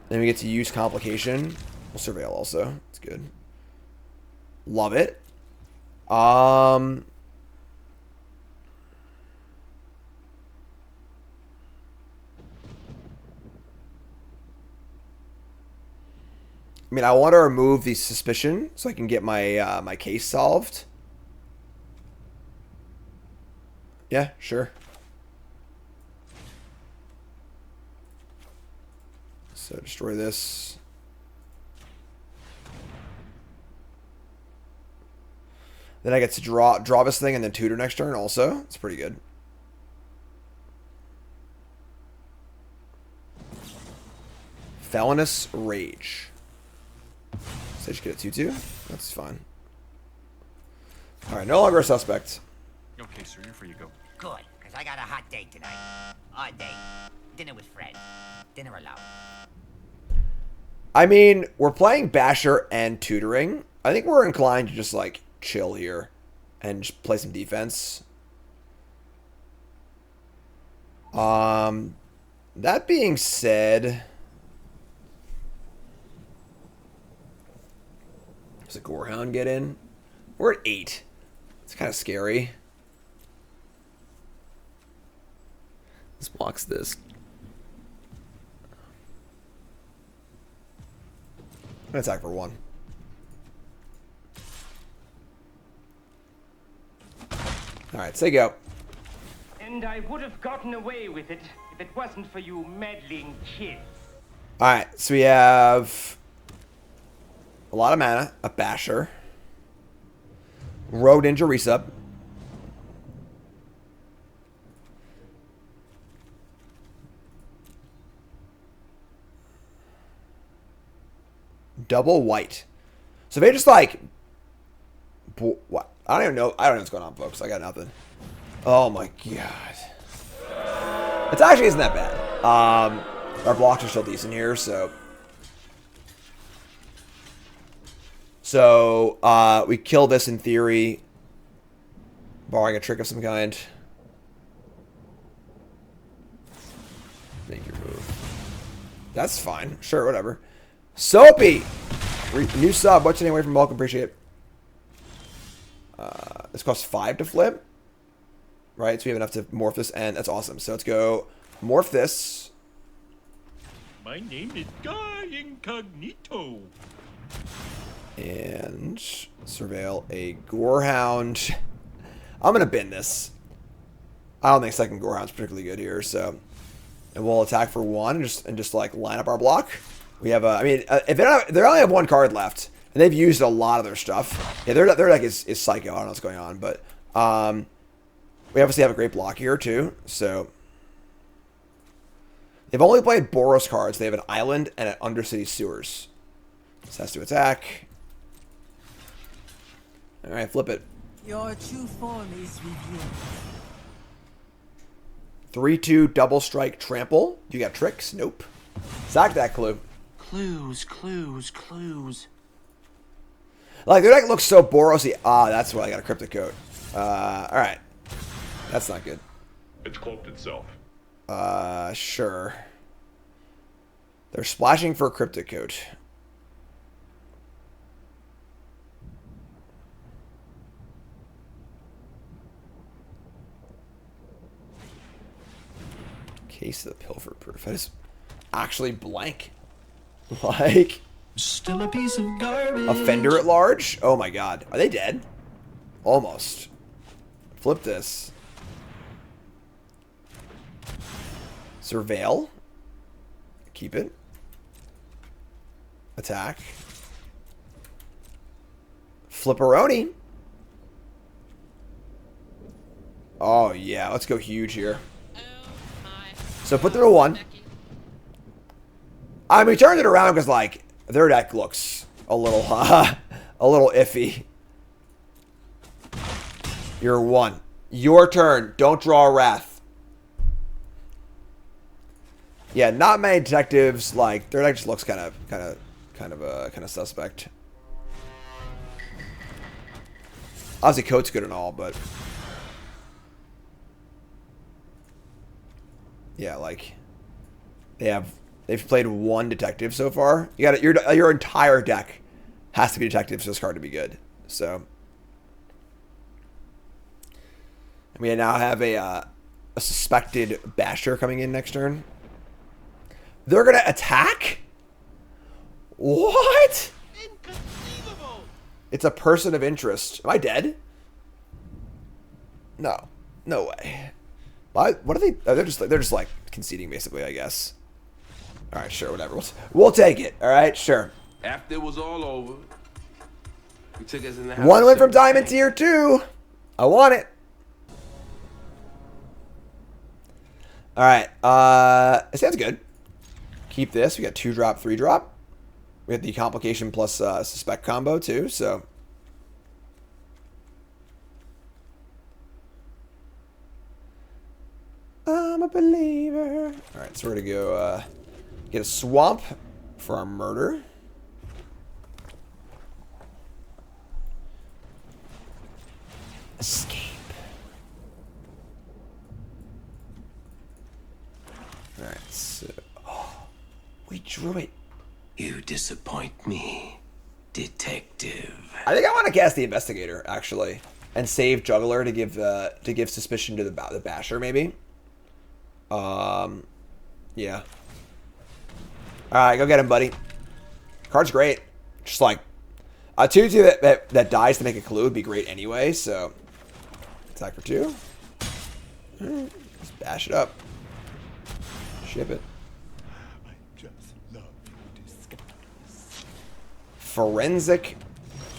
Then we get to use complication. We'll surveil also. It's good. Love it. I mean, I want to remove the suspicion so I can get my my case solved. Yeah, sure. So destroy this. Then I get to draw this thing and then tutor next turn also. It's pretty good. Felonious Rage. So I just get a 2/2. That's fine. Alright, no longer a suspect. Okay, sir, you're free to go. Good, because I got a hot date tonight. Odd date. Dinner with friends. Dinner alone. I mean, we're playing Basher and tutoring. I think we're inclined to just, like, chill here and just play some defense. That being said, does a Gorehound get in? We're at 8. It's kind of scary. This blocks this. I'm gonna attack for 1. Alright, say go. And I would have gotten away with it if it wasn't for you meddling kids. Alright, so we have a lot of mana, a Basher. Road Ninja resub. Double white. So they just like, what? I don't even know. I don't know what's going on, folks. I got nothing. Oh my god. It actually isn't that bad. Our blocks are still decent here, so. So we kill this in theory, barring a trick of some kind. Make your move. That's fine. Sure, whatever. Soapy! New sub. What's your name? Away from welcome. Appreciate it. This costs 5 to flip. Right? So we have enough to morph this, and that's awesome. So let's go morph this. My name is Guy Incognito. And surveil a Gorehound. I'm going to bin this. I don't think second Gorehound's particularly good here, so. And we'll attack for 1 and just like line up our block. We have I mean, if they only have 1 card left, and they've used a lot of their stuff. Yeah, their deck is psycho. I don't know what's going on, but we obviously have a great block here too. So they've only played Boros cards. They have an island and an Undercity Sewers. This has to attack. All right, flip it. Your true form is revealed. 3/2 double strike trample. You got tricks? Nope. Sack that clue. Clues, clues, clues. Like, their deck looks so Borosy. Ah, that's why I got a Cryptic Coat. Alright. That's not good. It's cloaked itself. Sure. They're splashing for a Cryptic Coat. Case of the Pilfer Proof. That is actually blank. Like, still a piece of garbage. Offender at large? Oh my god. Are they dead? Almost. Flip this. Surveil. Keep it. Attack. Flipperoni. Oh yeah, let's go huge here. So put them to 1. I mean, we turned it around because, like, their deck looks a little iffy. You're 1. Your turn. Don't draw a Wrath. Yeah, not many detectives. Like, their deck just looks kind of suspect. Obviously, Coat's good and all, but yeah, like they've played 1 detective so far. You got your entire deck has to be detectives for this card to be good. So we now have a suspected Basher coming in next turn. They're gonna attack? What? Inconceivable. It's a person of interest. Am I dead? No. No way. What are they? Oh, they're just like conceding basically, I guess. All right, sure, whatever. We'll take it. All right, sure. After it was all over, he took us in the house. 1 win from Diamond Tier 2. I want it. All right. It sounds good. Keep this. We got 2-drop, 3-drop. We have the complication plus suspect combo too. So. I'm a believer. All right, so we're gonna go get a swamp for our murder. Escape. All right, so we drew it. You disappoint me, detective. I think I want to cast the investigator actually, and save juggler to give suspicion to the basher maybe. Yeah. Alright, go get him, buddy. Card's great. Just like a 2/2 that dies to make a clue would be great anyway, so attack for 2. Alright, let's bash it up. Ship it. I just love your disguise. Forensic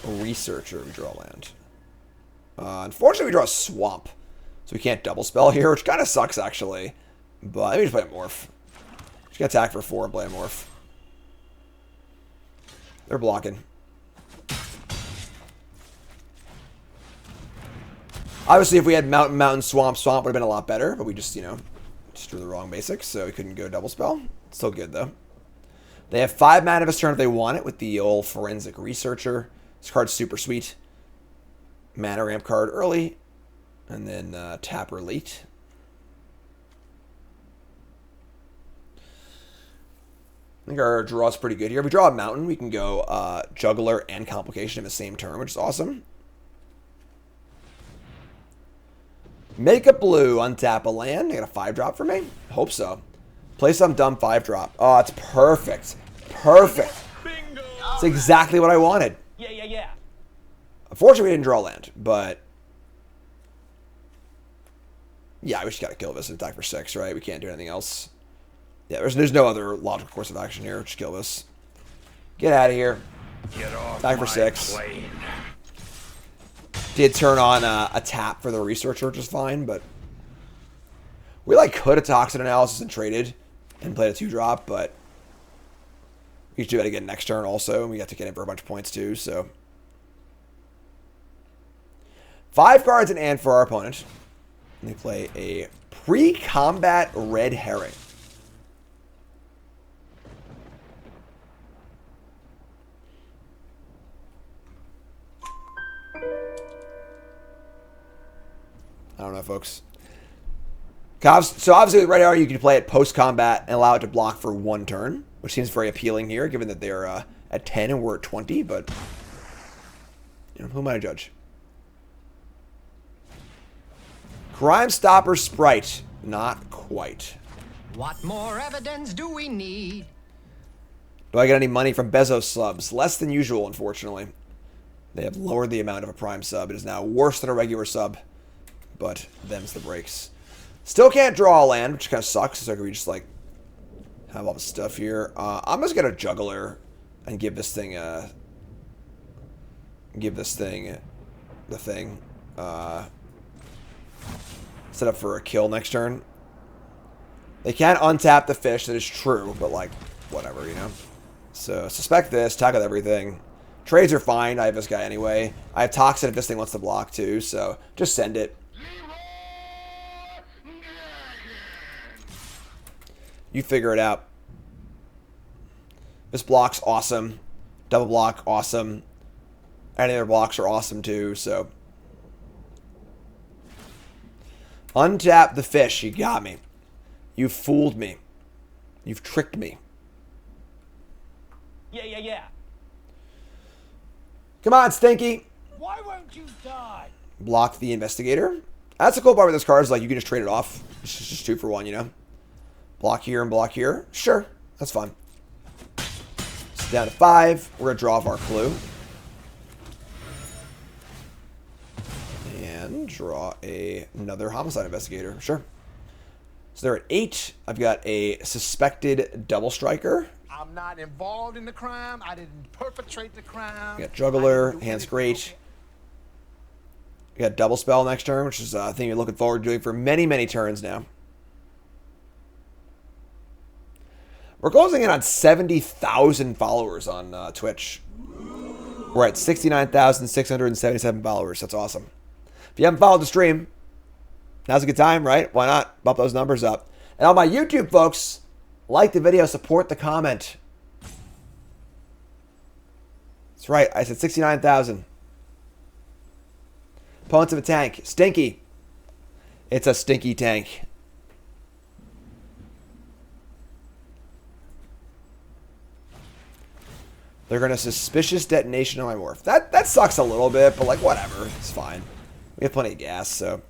Researcher. We draw land. Unfortunately, we draw a swamp. So we can't double spell here, which kind of sucks, actually. But let me just play a morph. Just gonna attack for 4 and play a morph. They're blocking. Obviously, if we had mountain, swamp would have been a lot better. But we just, you know, just drew the wrong basics, so we couldn't go double spell. Still good, though. They have 5 mana this turn if they want it with the old Forensic Researcher. This card's super sweet. Mana ramp card early. And then tap or late. I think our draw's pretty good here. If we draw a mountain, we can go Juggler and Complication in the same turn, which is awesome. Make a blue, untap a land. They got a 5-drop for me? Hope so. Play some dumb 5-drop. Oh, it's perfect. Perfect. Bingo. It's exactly what I wanted. Yeah. Unfortunately, we didn't draw land, but... Yeah, we just gotta kill this and attack for 6, right? We can't do anything else. Yeah, there's no other logical course of action here. Just kill this. Get out of here. Get off attack for 6. plane. Did turn on a tap for the Researcher, which is fine, but... We, like, could have Toxin Analysis and traded and played a 2-drop, but... We should do that again next turn also, and we got to get in for a bunch of points too, so... 5 cards in hand for our opponent. And they play a pre-combat Red Herring. I don't know, folks. So obviously with Red Herring, you can play it post-combat and allow it to block for 1 turn, which seems very appealing here, given that they're at 10 and we're at 20, but... You know, who am I to judge? Crime Stopper Sprite. Not quite. What more evidence do we need? Do I get any money from Bezos subs? Less than usual, unfortunately. They have lowered the amount of a Prime sub. It is now worse than a regular sub. But them's the breaks. Still can't draw a land, which kind of sucks. So we just, like, have all the stuff here. I'm just going to Juggler and give this thing a... the thing. Set up for a kill next turn. They can't untap the fish, that is true, but like, whatever, you know? So, suspect this, attack with everything. Trades are fine, I have this guy anyway. I have Toxin if this thing wants to block too, so just send it. You figure it out. This block's awesome. Double block, awesome. Any other blocks are awesome too, so... Untap the fish. You got me. You fooled me. You've tricked me. Yeah. Come on, Stinky. Why won't you die? Block the Investigator. That's the cool part with this card is like you can just trade it off. It's just 2 for 1, you know? Block here and block here. Sure. That's fine. It's down to 5. We're going to draw off our clue. And draw another Homicide Investigator. Sure. So they're at 8. I've got a suspected Double Striker. I'm not involved in the crime. I didn't perpetrate the crime. We got Juggler. Hand's great. We got Double Spell next turn, which is a thing you're looking forward to doing for many, many turns now. We're closing in on 70,000 followers on Twitch. We're at 69,677 followers. That's awesome. If you haven't followed the stream, now's a good time, right? Why not? Bump those numbers up. And all my YouTube folks, like the video, support the comment. That's right. I said 69,000. Opponents of a tank. Stinky. It's a stinky tank. They're going to Suspicious Detonation on my morph. That sucks a little bit, but like whatever. It's fine. We have plenty of gas, so.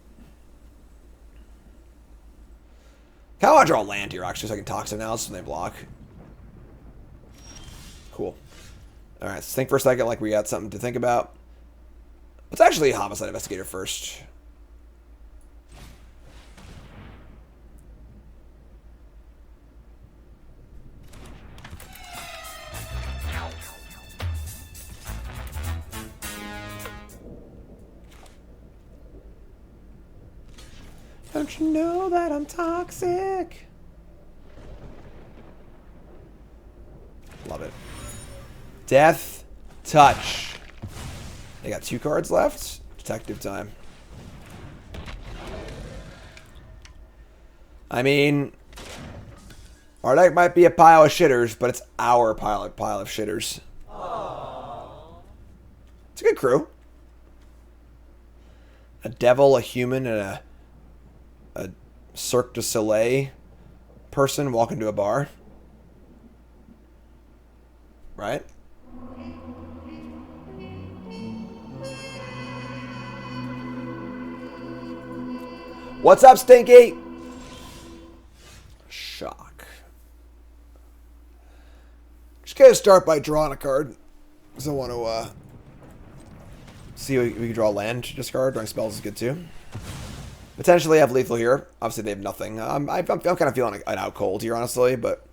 Kind of want to draw land here, actually, so I can Toxin Analysis when they block. Cool. Alright, let's think for a second like we got something to think about. Let's actually Homicide Investigator first. Don't you know that I'm toxic? Love it. Death Touch. They got 2 cards left. Detective time. I mean, our deck might be a pile of shitters, but it's our pile of shitters. It's a good crew. A devil, a human, and a Cirque du Soleil person walk into a bar. Right? What's up, Stinky? Shock. Just gonna start by drawing a card. Because I want to see if we can draw land to discard. Drawing spells is good too. Potentially have lethal here. Obviously they have nothing. I'm kind of feeling an out cold here, honestly, but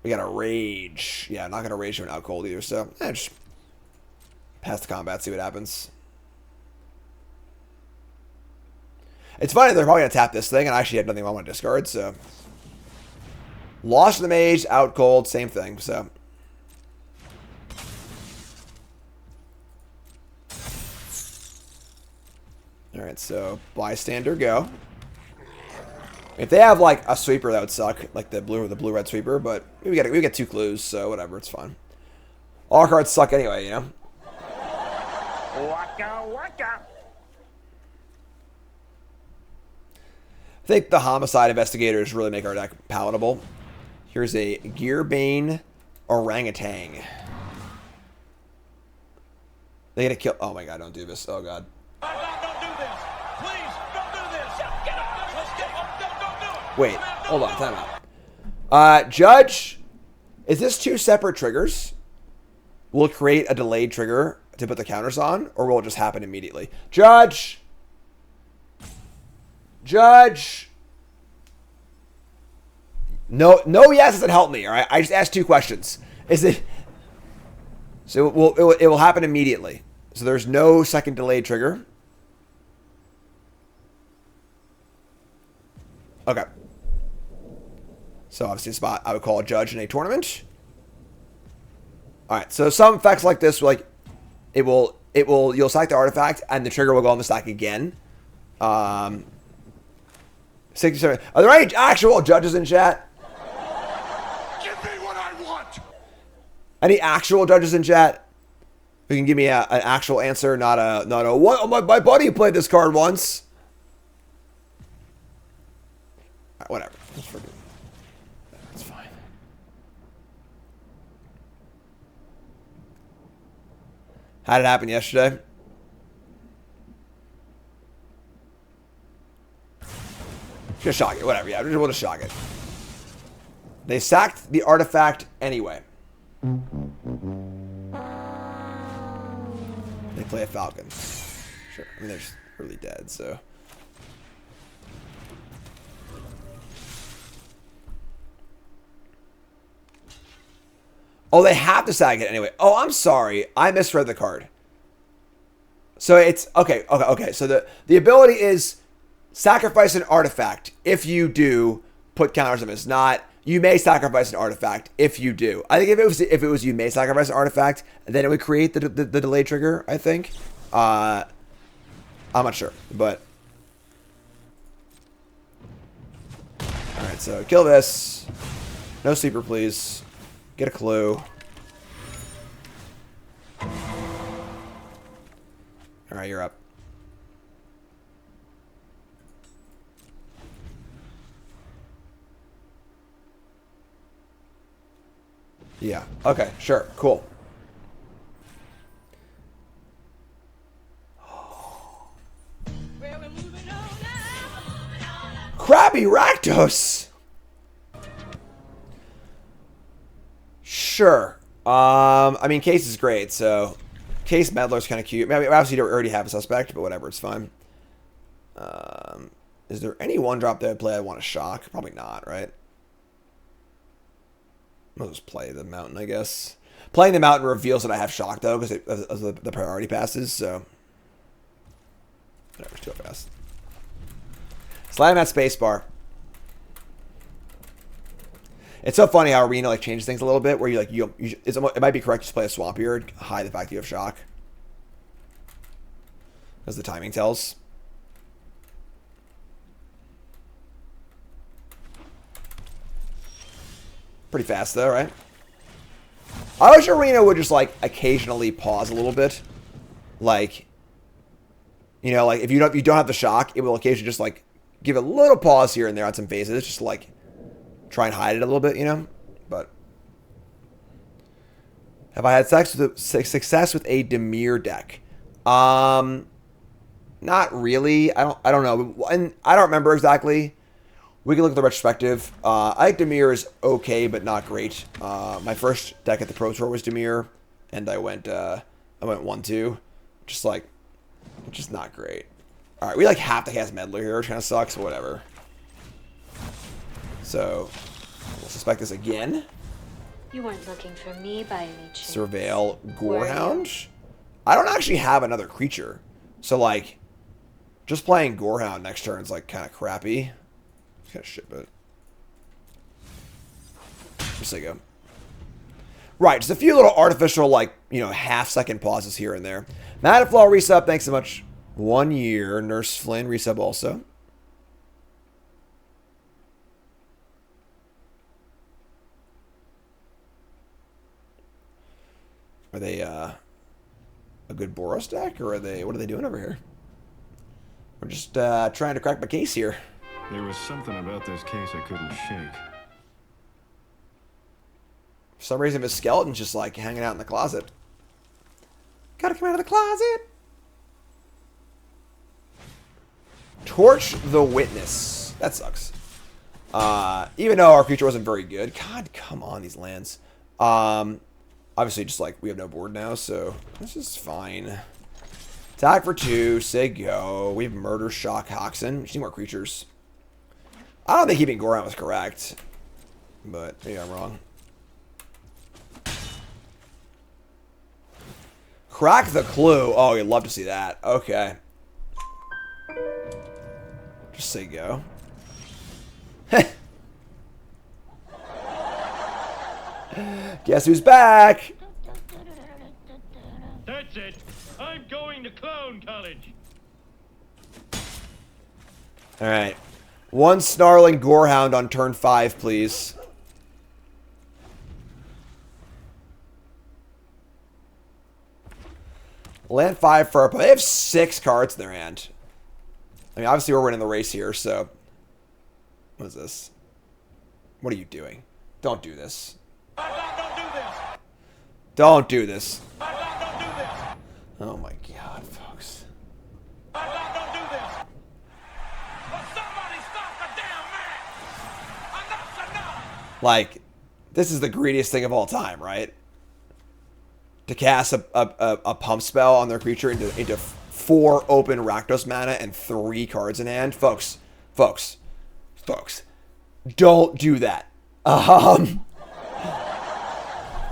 we got a rage. Yeah, I'm not gonna rage to an out cold either, so just pass the combat, see what happens. It's funny, they're probably gonna tap this thing, and I actually had nothing I want to discard, so. Lost to the mage, out cold, same thing, so. Alright, so bystander, go. If they have like a sweeper, that would suck, like the blue-red sweeper, but we get 2 clues, so whatever, it's fine. All cards suck anyway, you know? Waka waka. I think the Homicide Investigators really make our deck palatable. Here's a Gearbane Orangutan. They gonna kill. Oh my god, don't do this. Oh god. Wait, hold on, time out. Judge, is this 2 separate triggers? Will it create a delayed trigger to put the counters on, or will it just happen immediately? Judge! Judge! No, yes doesn't help me, alright? I just asked 2 questions. Is it... So it will happen immediately. So there's no second delayed trigger. Okay. So obviously a spot I would call a judge in a tournament. Alright, so some effects like this, like you'll select the artifact and the trigger will go on the stack again. 67. Are there any actual judges in chat? Give me what I want. Any actual judges in chat who can give me an actual answer, not a what? Oh, my buddy played this card once. Right, whatever. Let's forget. That's fine. How did it happen yesterday? Just shock it, whatever. Yeah, we'll just shock it. They sacked the artifact anyway. They play a falcon. Sure. I mean, they're just really dead, so. Oh, they have to sack it anyway. Oh, I'm sorry. I misread the card. So it's okay. So the ability is sacrifice an artifact. If you do, put counters on it. It's not. You may sacrifice an artifact if you do. I think if it was you may sacrifice an artifact, then it would create the delay trigger. I think. I'm not sure, but all right. So kill this. No sleeper, please. Get a clue. All right, you're up. Yeah. Okay. Sure. Cool. Krabby Rakdos. Sure. I mean, Case is great, so Case Meddler's kind of cute. I mean, obviously you already have a suspect, but whatever, it's fine. Is there any one drop that I play I want to shock? Probably not, right? I'll just play the mountain, I guess. Playing the mountain reveals that I have shock, though, because the priority passes, so. Whatever, it's too fast. Slam that spacebar. It's so funny how Arena like changes things a little bit, where it might be correct to play a Swampier and hide the fact that you have shock, as the timing tells. Pretty fast though, right? I wish Arena would just like occasionally pause a little bit, like, you know, like if you don't have the shock, it will occasionally just like give a little pause here and there on some phases, just like try and hide it a little bit, you know. But have I had success with a Dimir deck? Not really. I don't know, and I don't remember exactly. We can look at the retrospective. I think Dimir is okay, but not great. My first deck at the Pro Tour was Dimir, and I went 1-2, just not great. All right, we like have to cast Meddler here, which kind of sucks, but whatever. So we'll suspect this again. You weren't looking for me by any chance. Surveil Gorehound. I don't actually have another creature, so like, just playing Gorehound next turn is like kind of crappy. It's kind of shit, but just there you go. Right, just a few little artificial, like, you know, half-second pauses here and there. Madaflaw resub, thanks so much. 1 year. Nurse Flynn resub also. Are they a good Boros deck, or are they? What are they doing over here? We're just trying to crack my case here. There was something about this case I couldn't shake. For some reason, his skeleton's just like hanging out in the closet. Gotta come out of the closet. Torch the Witness. That sucks. Even though our creature wasn't very good. God, come on, these lands. Obviously, just like we have no board now, so this is fine. Attack for 2. Say go. We have Murder, Shock, Hoxen. We just need more creatures. I don't think keeping Gorehound was correct, but maybe I'm wrong. Crack the Clue. Oh, you'd love to see that. Okay. Just say go. Guess who's back? That's it. I'm going to clown college. All right. 1 Snarling Gorehound on turn 5, please. Land 5 for our... They have 6 cards in their hand. I mean, obviously we're winning the race here, so... What is this? What are you doing? Don't do this. Don't do this. Oh my god, folks. Like, this is the greediest thing of all time, right? To cast a pump spell on their creature into 4 open Rakdos mana and 3 cards in hand. Folks. Don't do that.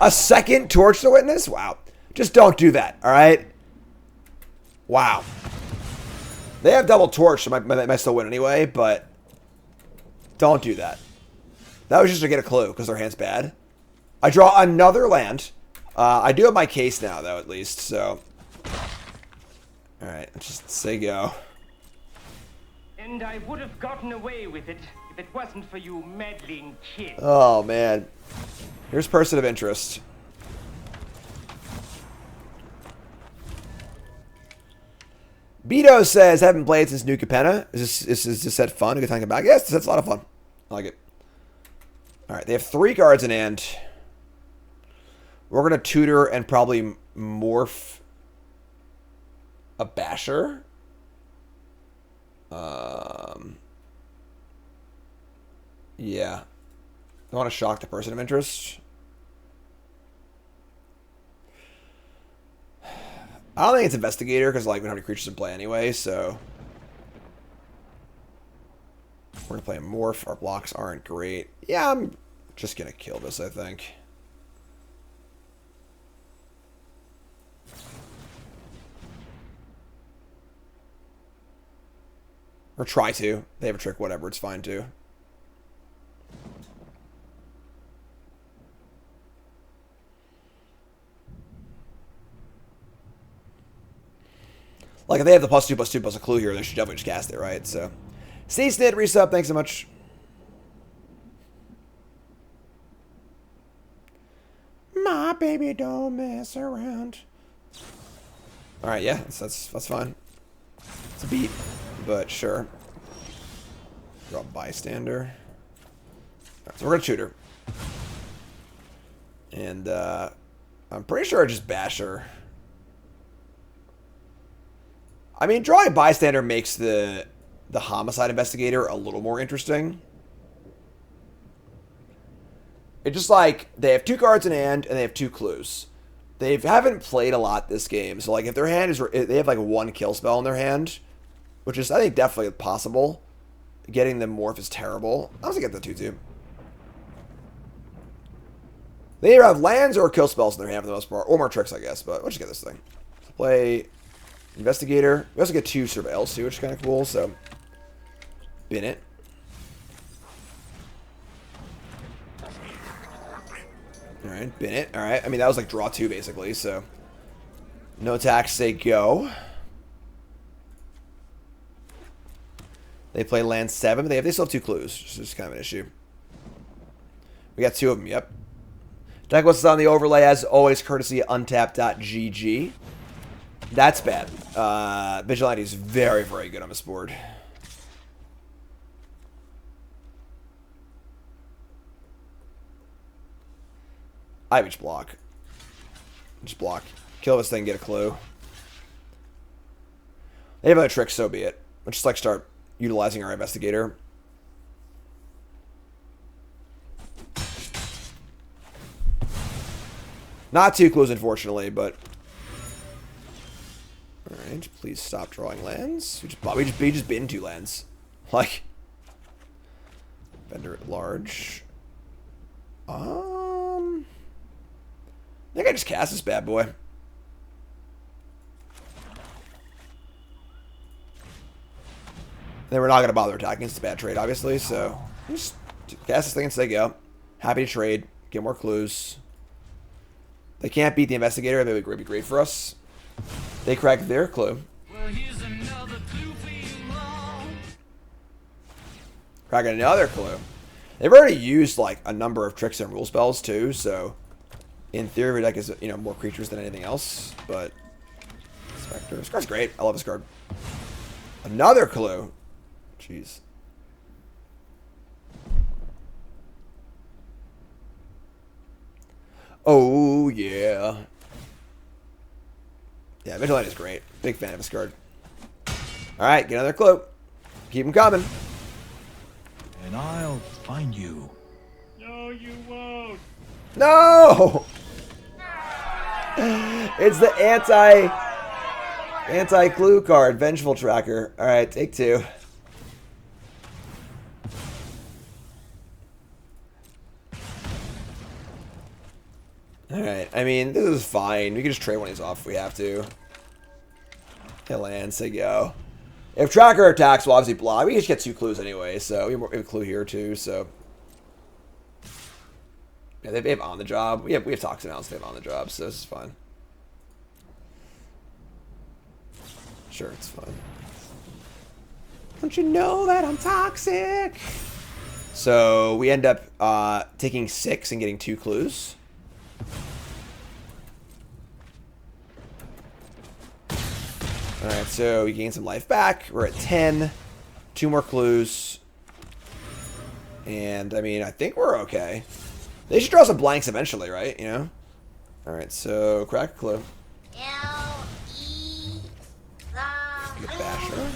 A second Torch the Witness? Wow. Just don't do that, alright? Wow. They have double Torch, so they might still win anyway, but don't do that. That was just to get a clue, because their hand's bad. I draw another land. I do have my case now, though, at least, so... Alright, let's just say go. And I would have gotten away with it if it wasn't for you meddling kids. Oh, man. Here's Person of Interest. Beto says, haven't played since New Capenna. Is this set fun? A good time to come back? Yes, that's a lot of fun. I like it. Alright, they have 3 cards in hand. We're going to tutor and probably morph a Basher. Yeah. I want to shock the Person of Interest. I don't think it's Investigator, because like we don't have any creatures in play anyway, so... We're going to play a Morph. Our blocks aren't great. Yeah, I'm just going to kill this, I think. Or try to. They have a trick, whatever. It's fine, too. Like, if they have the +2/+2 plus a clue here, they should definitely just cast it, right? So, C-Snit, resub, thanks so much. My baby don't mess around. Alright, yeah, that's fine. It's a beat, but sure. Draw bystander. Right, so we're gonna shoot her. And, I'm pretty sure I just bash her. I mean, drawing bystander makes the homicide investigator a little more interesting. It's just like they have 2 cards in hand and they have 2 clues. They haven't played a lot this game, so like if their hand is, they have like 1 kill spell in their hand, which is I think definitely possible. Getting them morph is terrible. I was gonna get the 2/2. They either have lands or kill spells in their hand for the most part, or more tricks, I guess. But we'll just get this thing. So play. Investigator. We also get 2 surveils too, which is kind of cool, so bin it. Alright, bin it. Alright, I mean that was like draw 2 basically, so no attacks, say go. They play land 7, but they still have 2 clues, which is kind of an issue. We got 2 of them, yep. Deck what's on the overlay as always, courtesy untap.gg. That's bad. Vigilante is very, very good on this board. I just block. Just block. Kill this thing, get a clue. They have other tricks, so be it. Let's just like start utilizing our investigator. Not 2 clues, unfortunately, but alright, please stop drawing lands. We just bin 2 lands. Like, vendor at large. I think I just cast this bad boy. Then we're not going to bother attacking. It's a bad trade, obviously. So, just cast this thing and say go. Happy to trade. Get more clues. They can't beat the investigator. That would be great for us. They crack their clue. Well, here's another clue for you all. Crack another clue. They've already used like a number of tricks and rule spells too, so in theory, deck is more creatures than anything else. But Spectre, this card's great. I love this card. Another clue. Jeez. Oh yeah. Yeah, Vigilante is great. Big fan of this card. Alright, get another clue. Keep them coming. And I'll find you. No, you won't. No! It's the anti-clue card, Vengeful Tracker. Alright, take 2. Alright, I mean, this is fine. We can just trade one of these off if we have to. Hit land, say go. If Tracker attacks, we'll obviously block. We just get 2 clues anyway, so we have a clue here too, so. Yeah, they have on the job. We have Toxin Ounce, they have on the job, so this is fine. Sure, it's fine. Don't you know that I'm toxic? So we end up taking 6 and getting 2 clues. Alright, so we gain some life back. We're at 10. 2 more clues. And, I mean, I think we're okay. They should draw some blanks eventually, right? Alright, so crack a clue. The Basher.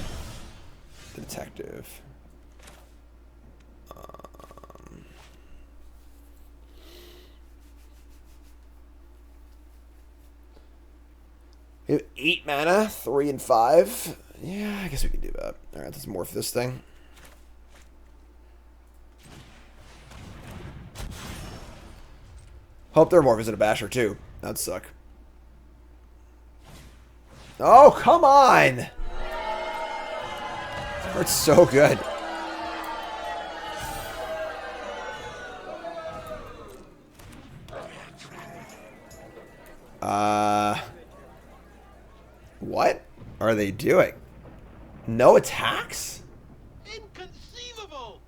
The Detective. We have 8 mana, 3 and 5. Yeah, I guess we can do that. Alright, let's morph this thing. Hope their morph isn't a Basher too. That'd suck. Oh, come on! It's so good. What are they doing? No attacks? Inconceivable!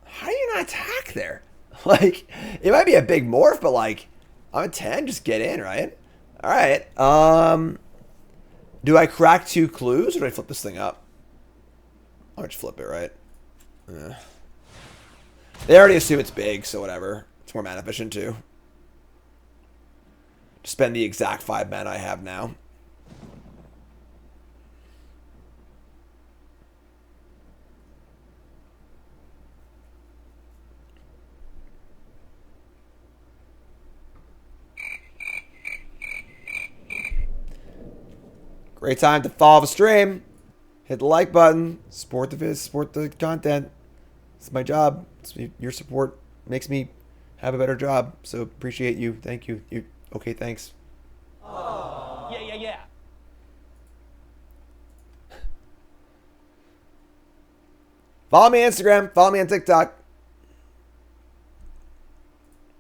How do you not attack there? Like, it might be a big morph, but like, I'm at 10, just get in, right? Alright, do I crack 2 clues, or do I flip this thing up? I'll just flip it, right? They already assume it's big, so whatever. It's more mana efficient, too. Spend the exact 5 mana I have now. Great time to follow the stream. Hit the like button. Support the vids. Support the content. It's my job. Your support makes me have a better job. So appreciate you. Thank you. Okay, thanks. Yeah, yeah, yeah. Follow me on Instagram. Follow me on TikTok.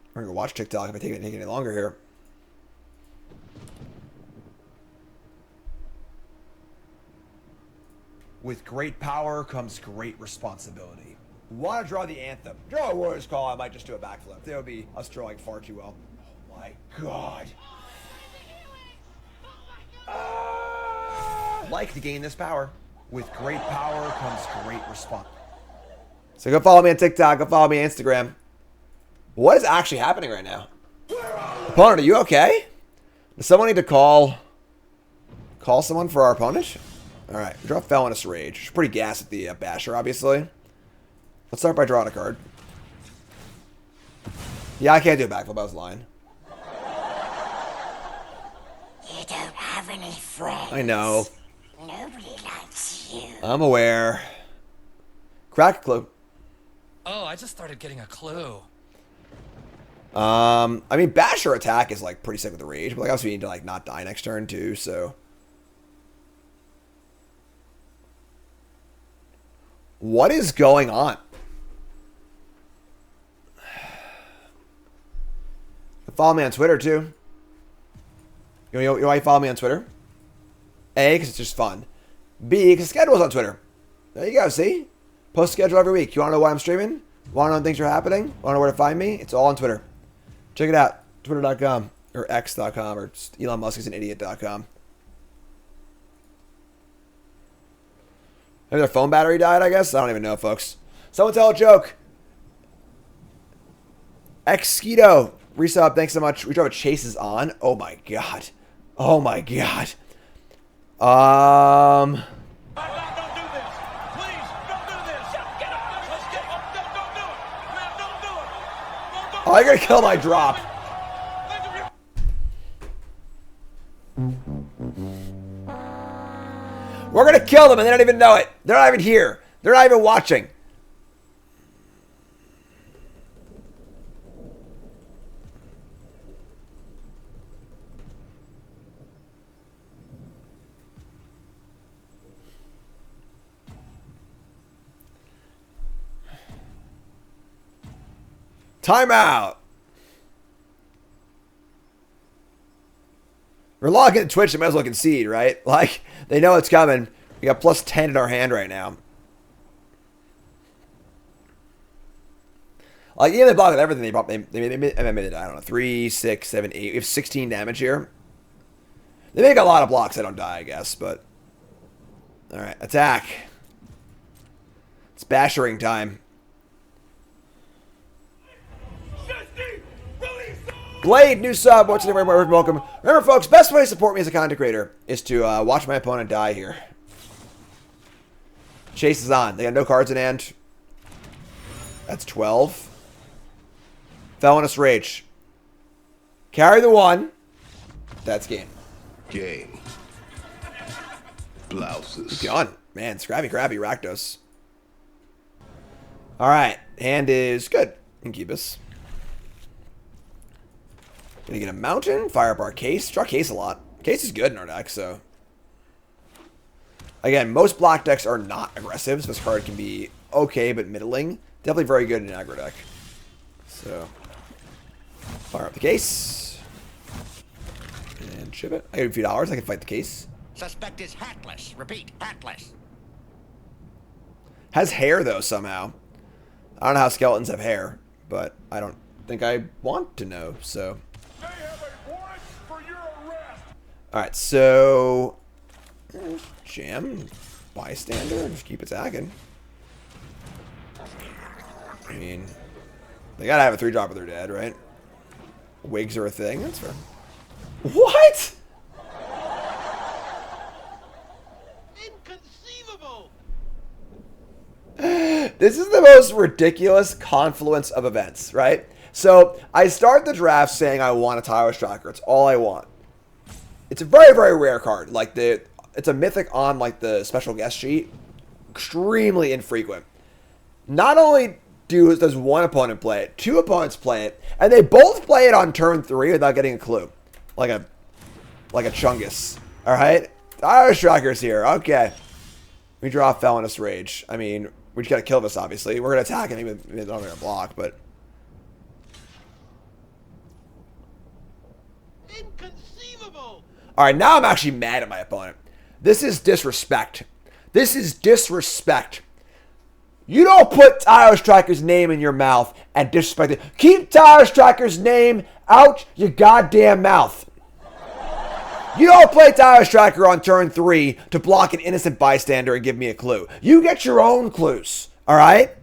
I'm gonna go watch TikTok if I take it any longer here. With great power comes great responsibility. Want to draw the anthem? Draw a Warrior's Call, I might just do a backflip. That would be us drawing far too well. Oh my god. Like to gain this power. With great power comes great response. So go follow me on TikTok, go follow me on Instagram. What is actually happening right now? Opponent, are you okay? Does someone need to call someone for our opponent? Alright, draw Felonious Rage. It's pretty gas at the Basher, obviously. Let's start by drawing a card. Yeah, I can't do a backflip, I was lying. You don't have any friends. I know. Nobody likes you. I'm aware. Crack a clue. Oh, I just started getting a clue. I mean, Basher attack is like pretty sick with the rage, but like obviously we need to like not die next turn too, so. What is going on? Follow me on Twitter too. You know why you follow me on Twitter? A, because it's just fun. B, because schedule's on Twitter. There you go, see? Post schedule every week. You want to know why I'm streaming? Want to know when things are happening? Want to know where to find me? It's all on Twitter. Check it out. Twitter.com or X.com or Elon Musk is an idiot.com. Maybe their phone battery died, I guess? I don't even know, folks. Someone tell a joke. Xskeeto. Resub, thanks so much. We drove a Chase is on. Oh my god. Oh my god. Oh, I gotta kill my drop. We're gonna kill them and they don't even know it. They're not even here. They're not even watching. Timeout. We're logging into Twitch, they might as well concede, right? Like, they know it's coming. We got plus 10 in our hand right now. Like, even they block with everything, they made it, I don't know, 3, 6, 7, 8. We have 16 damage here. They make a lot of blocks, they don't die, I guess, but. Alright, attack. It's bashering time. Glade, new sub. What's your name? Welcome. Remember, folks, best way to support me as a content creator is to watch my opponent die here. Chase is on. They got no cards in hand. That's 12. Felonious Rage. Carry the 1. That's game. Game. Blouses. Keep going. Man, scrappy, Rakdos. Alright. Hand is good. Incubus. Gonna get a mountain, fire up our case. Draw case a lot. Case is good in our deck, so. Again, most black decks are not aggressive, so this card can be okay, but middling. Definitely very good in an aggro deck. So, fire up the case. And ship it. I got a few dollars. I can fight the case. Suspect is hatless. Repeat, hatless. Has hair, though, somehow. I don't know how skeletons have hair, but I don't think I want to know, so. They have a warrant for your arrest. Alright, so. Jam. Bystander. Just keep attacking. I mean, they gotta have a 3-drop or they're dead, right? Wigs are a thing. That's fair. What? Inconceivable! This is the most ridiculous confluence of events, right? So, I start the draft saying I want a Tyler Striker. It's all I want. It's a very, very rare card. Like, it's a mythic on, like, the special guest sheet. Extremely infrequent. Not only does one opponent play it, 2 opponents play it, and they both play it on turn 3 without getting a clue. Like a chungus. Alright? Tyler Striker's here. Okay. We draw Felonious Rage. I mean, we just gotta kill this, obviously. We're gonna attack him, even if they're not gonna block, but. Inconceivable! Alright, now I'm actually mad at my opponent. This is disrespect. This is disrespect. You don't put Tyler Striker's name in your mouth and disrespect it. Keep Tyler Striker's name out your goddamn mouth. You don't play Tyler Striker on turn 3 to block an innocent bystander and give me a clue. You get your own clues. Alright?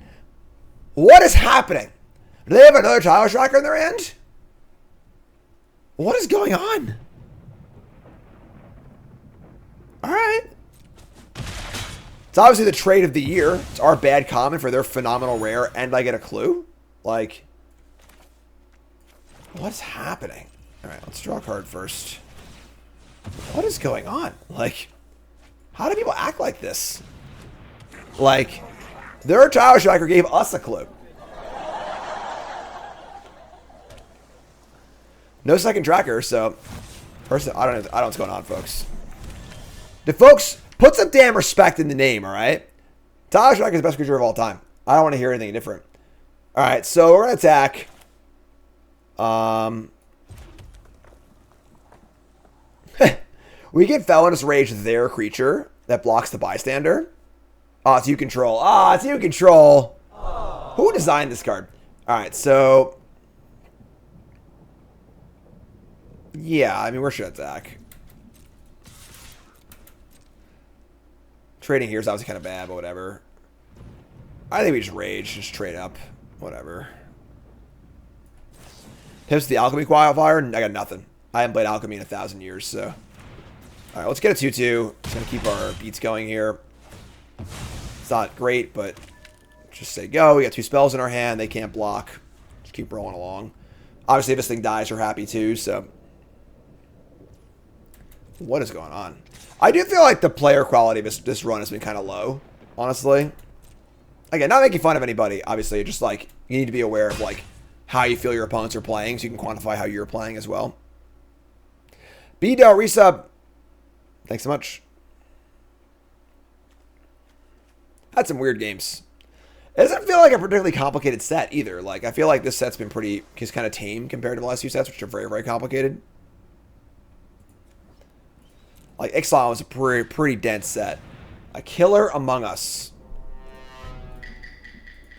What is happening? Do they have another Tyler Striker in their hand? What is going on? Alright. It's obviously the trade of the year. It's our bad common for their phenomenal rare, and I get a clue. Like, what's happening? Alright, let's draw a card first. What is going on? Like, how do people act like this? Like, their Tyler Striker gave us a clue. No second tracker, so first, I don't know what's going on, folks. The folks, put some damn respect in the name, all right? Tyler Striker is the best creature of all time. I don't want to hear anything different. All right, so we're gonna attack. We get Felonious Rage their creature that blocks the bystander. Ah, it's you control. Ah, it's you control. Who designed this card? All right, so yeah, I mean, we're sure attack. Trading here is obviously kind of bad, but whatever. I think we just rage, just trade up, whatever. Tips the Alchemy Qualifier, I got nothing. I haven't played Alchemy in 1,000 years, so. All right, let's get a 2/2. Just gonna keep our beats going here. It's not great, but just say go. We got 2 spells in our hand. They can't block. Just keep rolling along. Obviously, if this thing dies, we're happy too. So, what is going on? I do feel like the player quality of this run has been kind of low, honestly. Again, not making fun of anybody. Obviously, just like you need to be aware of like how you feel your opponents are playing, so you can quantify how you're playing as well. B-Del resub. Thanks so much. Had some weird games. It doesn't feel like a particularly complicated set either. Like, I feel like this set's been just kind of tame compared to the last few sets, which are very, very complicated. Like, Ixalan was a pretty dense set. A Killer Among Us.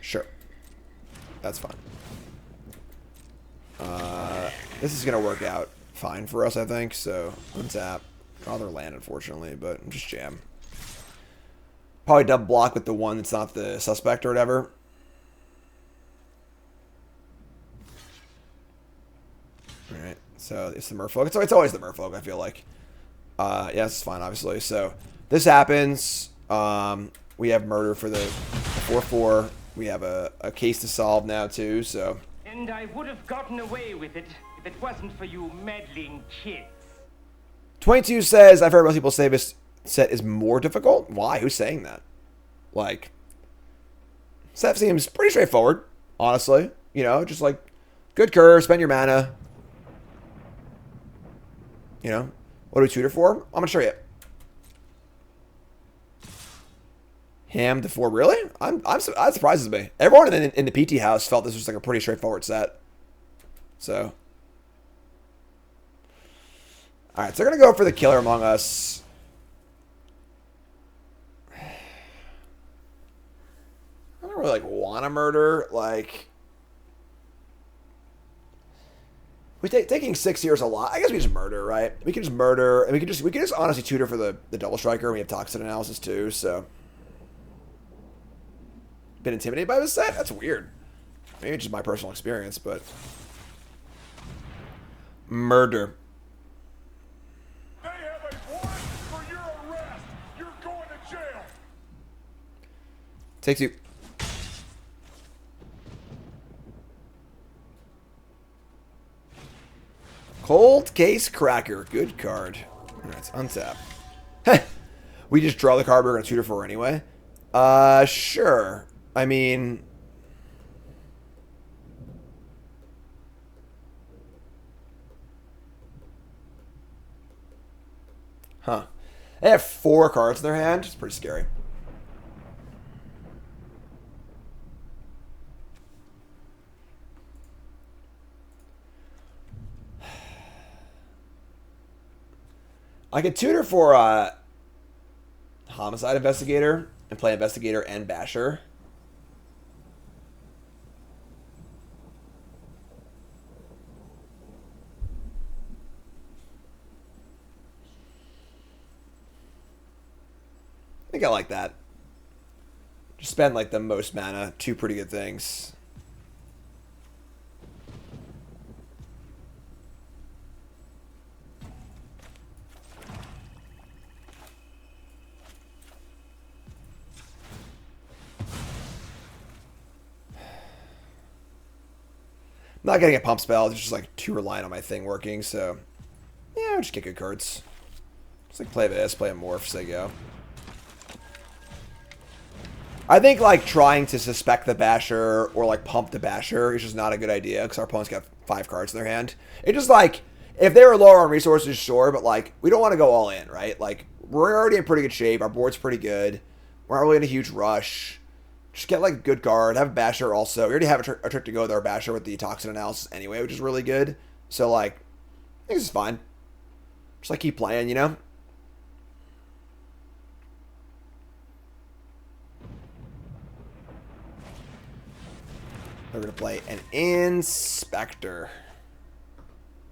Sure. That's fine. This is going to work out fine for us, I think. So, untap. Draw their land, unfortunately, but just jam. Probably double block with the one that's not the suspect or whatever. Alright, so it's the Merfolk. It's always the Merfolk, I feel like. Yeah, this is fine, obviously. So, this happens. We have murder for the 4/4. We have a case to solve now, too, so. And I would have gotten away with it if it wasn't for you meddling kids. 22 says, I've heard most people say this set is more difficult. Why? Who's saying that? Like, set seems pretty straightforward, honestly. You know, just like, good curve, spend your mana. You know, what do we tutor for? I'm going to show you. Ham to 4, really? That surprises me. Everyone in the PT house felt this was like a pretty straightforward set. So, all right, so they're gonna go for the Killer Among Us. I don't really like want to murder. Like, taking 6 years a lot. I guess we just murder, right? We can just murder, and we can just honestly tutor for the double striker. We have toxin analysis too, so. Been intimidated by this set? That's weird. Maybe it's just my personal experience, but murder. They have a warrant for your arrest. You're going to jail. Takes you. Cold Case Cracker. Good card. Alright, let's untap. We just draw the card we're going to tutor for anyway. Sure. I mean, huh. They have 4 cards in their hand. It's pretty scary. I could tutor for Homicide Investigator and play Investigator and Basher. I think I like that. Just spend like the most mana. 2 pretty good things. Not getting a pump spell. It's just like too reliant on my thing working. So yeah, I'll just get good cards. Just like play this, play a morphs, they go. I think like trying to suspect the Basher or like pump the Basher is just not a good idea because our opponent's got 5 cards in their hand. It's just like if they were lower on resources, sure, but like we don't want to go all in, right? Like we're already in pretty good shape. Our board's pretty good. We're not really in a huge rush. Just get like a good card. Have a Basher also. We already have a trick to go with our Basher with the toxin analysis anyway, which is really good. So like, I think this is fine. Just like keep playing, you know. We're going to play an Inspector.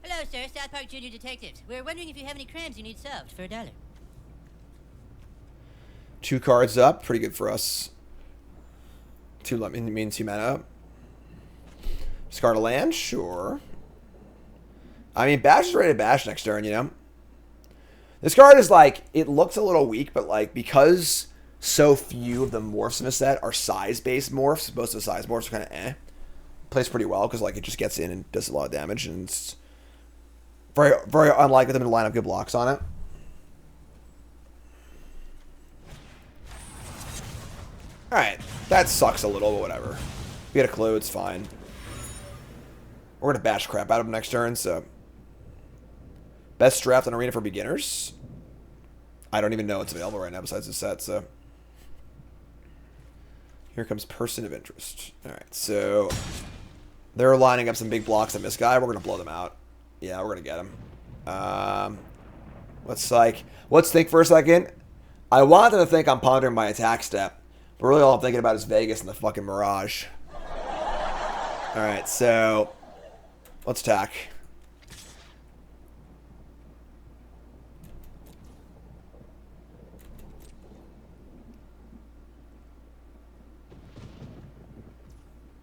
Hello, sir. South Park Junior Detectives. We're wondering if you have any crimes you need solved for $1. 2 cards up. Pretty good for us. 2 mana up. Discard a land? Sure. I mean, Bash is ready to bash next turn, you know? This card is like, it looks a little weak, but like, because so few of the morphs in the set are size-based morphs, most of the size morphs are kind of plays pretty well because like it just gets in and does a lot of damage, and it's very, very unlikely them to line up good blocks on it. Alright, that sucks a little, but whatever. We get a clue, it's fine. We're going to bash crap out of them next turn, so. Best draft on Arena for beginners? I don't even know what's available right now besides this set, so. Here comes Person of Interest. Alright, so. They're lining up some big blocks on this guy. We're going to blow them out. Yeah, we're going to get him. Let's think for a second. I want them to think I'm pondering my attack step. But really all I'm thinking about is Vegas and the fucking Mirage. Alright, so let's attack.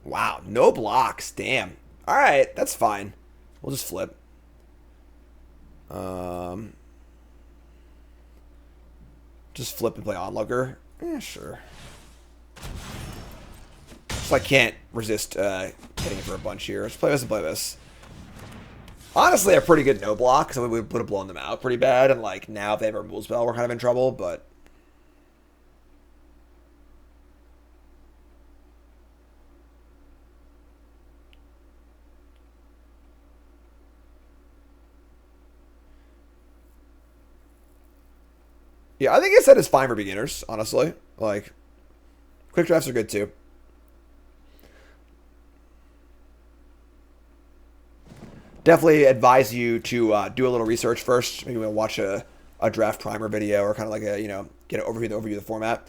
Wow, no blocks. Damn. Alright, that's fine. We'll just flip. Just flip and play onlooker. Yeah, sure. So I can't resist hitting it for a bunch here. Let's play this and play this. Honestly, a pretty good no block, so we would have blown them out pretty bad. And like now, if they have a removal spell, we're kind of in trouble. But yeah, I think this set is fine for beginners. Honestly, like Quick drafts are good too. Definitely advise you to do a little research first. Maybe watch a draft primer video or kind of like a, get an overview of the format.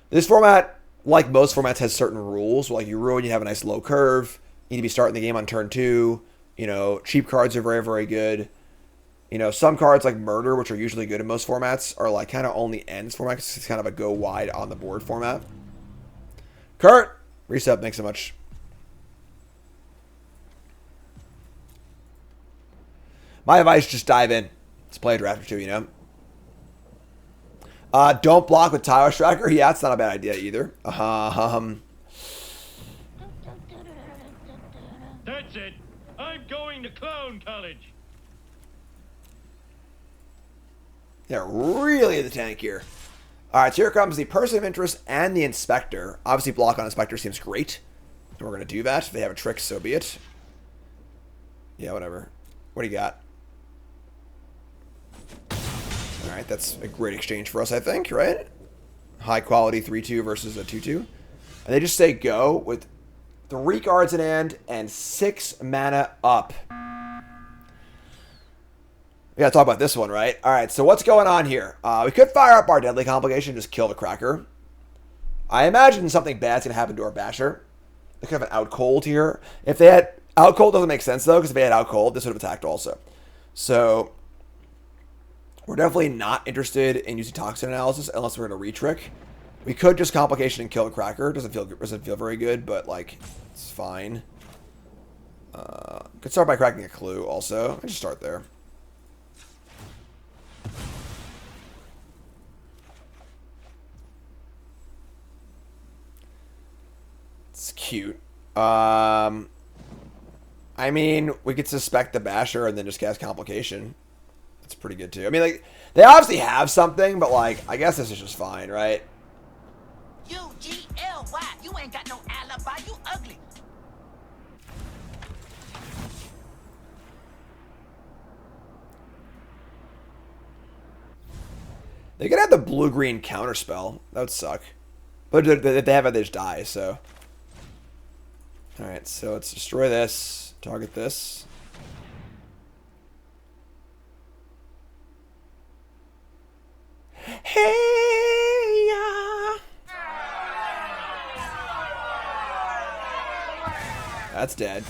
This format, like most formats, has certain rules. Like you ruin, you have a nice low curve. You need to be starting the game on turn 2. Cheap cards are very, very good. Some cards like Murder, which are usually good in most formats, are like kind of only ends format. It's kind of a go wide on the board format. Kurt, reset, thanks so much. My advice, just dive in. Let's play a draft or two, Don't block with Tile Striker. Yeah, it's not a bad idea either. That's it. I'm going to clown college. Yeah, really in the tank here. All right, so here comes the Person of Interest and the Inspector. Obviously, block on Inspector seems great. And we're going to do that. If they have a trick, so be it. Yeah, whatever. What do you got? All right, that's a great exchange for us, I think, right? High quality 3-2 versus a 2-2. And they just say go with 3 cards in hand and 6 mana up. We gotta talk about this one, right? All right, so what's going on here? We could fire up our Deadly Complication and just kill the Cracker. I imagine something bad's gonna happen to our Basher. They could have an Out Cold here. If they had Out Cold, doesn't make sense though, because if they had Out Cold, this would have attacked also. So we're definitely not interested in using Toxin Analysis unless we're gonna retrick. We could just Complication and kill the Cracker. Doesn't feel very good, but like it's fine. Could start by cracking a Clue also. I just start there. It's cute. I mean, we could suspect the Basher and then just cast Complication. That's pretty good too. I mean, like, they obviously have something, but like, I guess this is just fine, right? U-G-L-Y. You ain't got no alibi. You ugly. They could have the blue-green counterspell. That would suck. But if they have it, they just die, so. Alright, so let's destroy this. Target this. Hey, yeah. That's dead.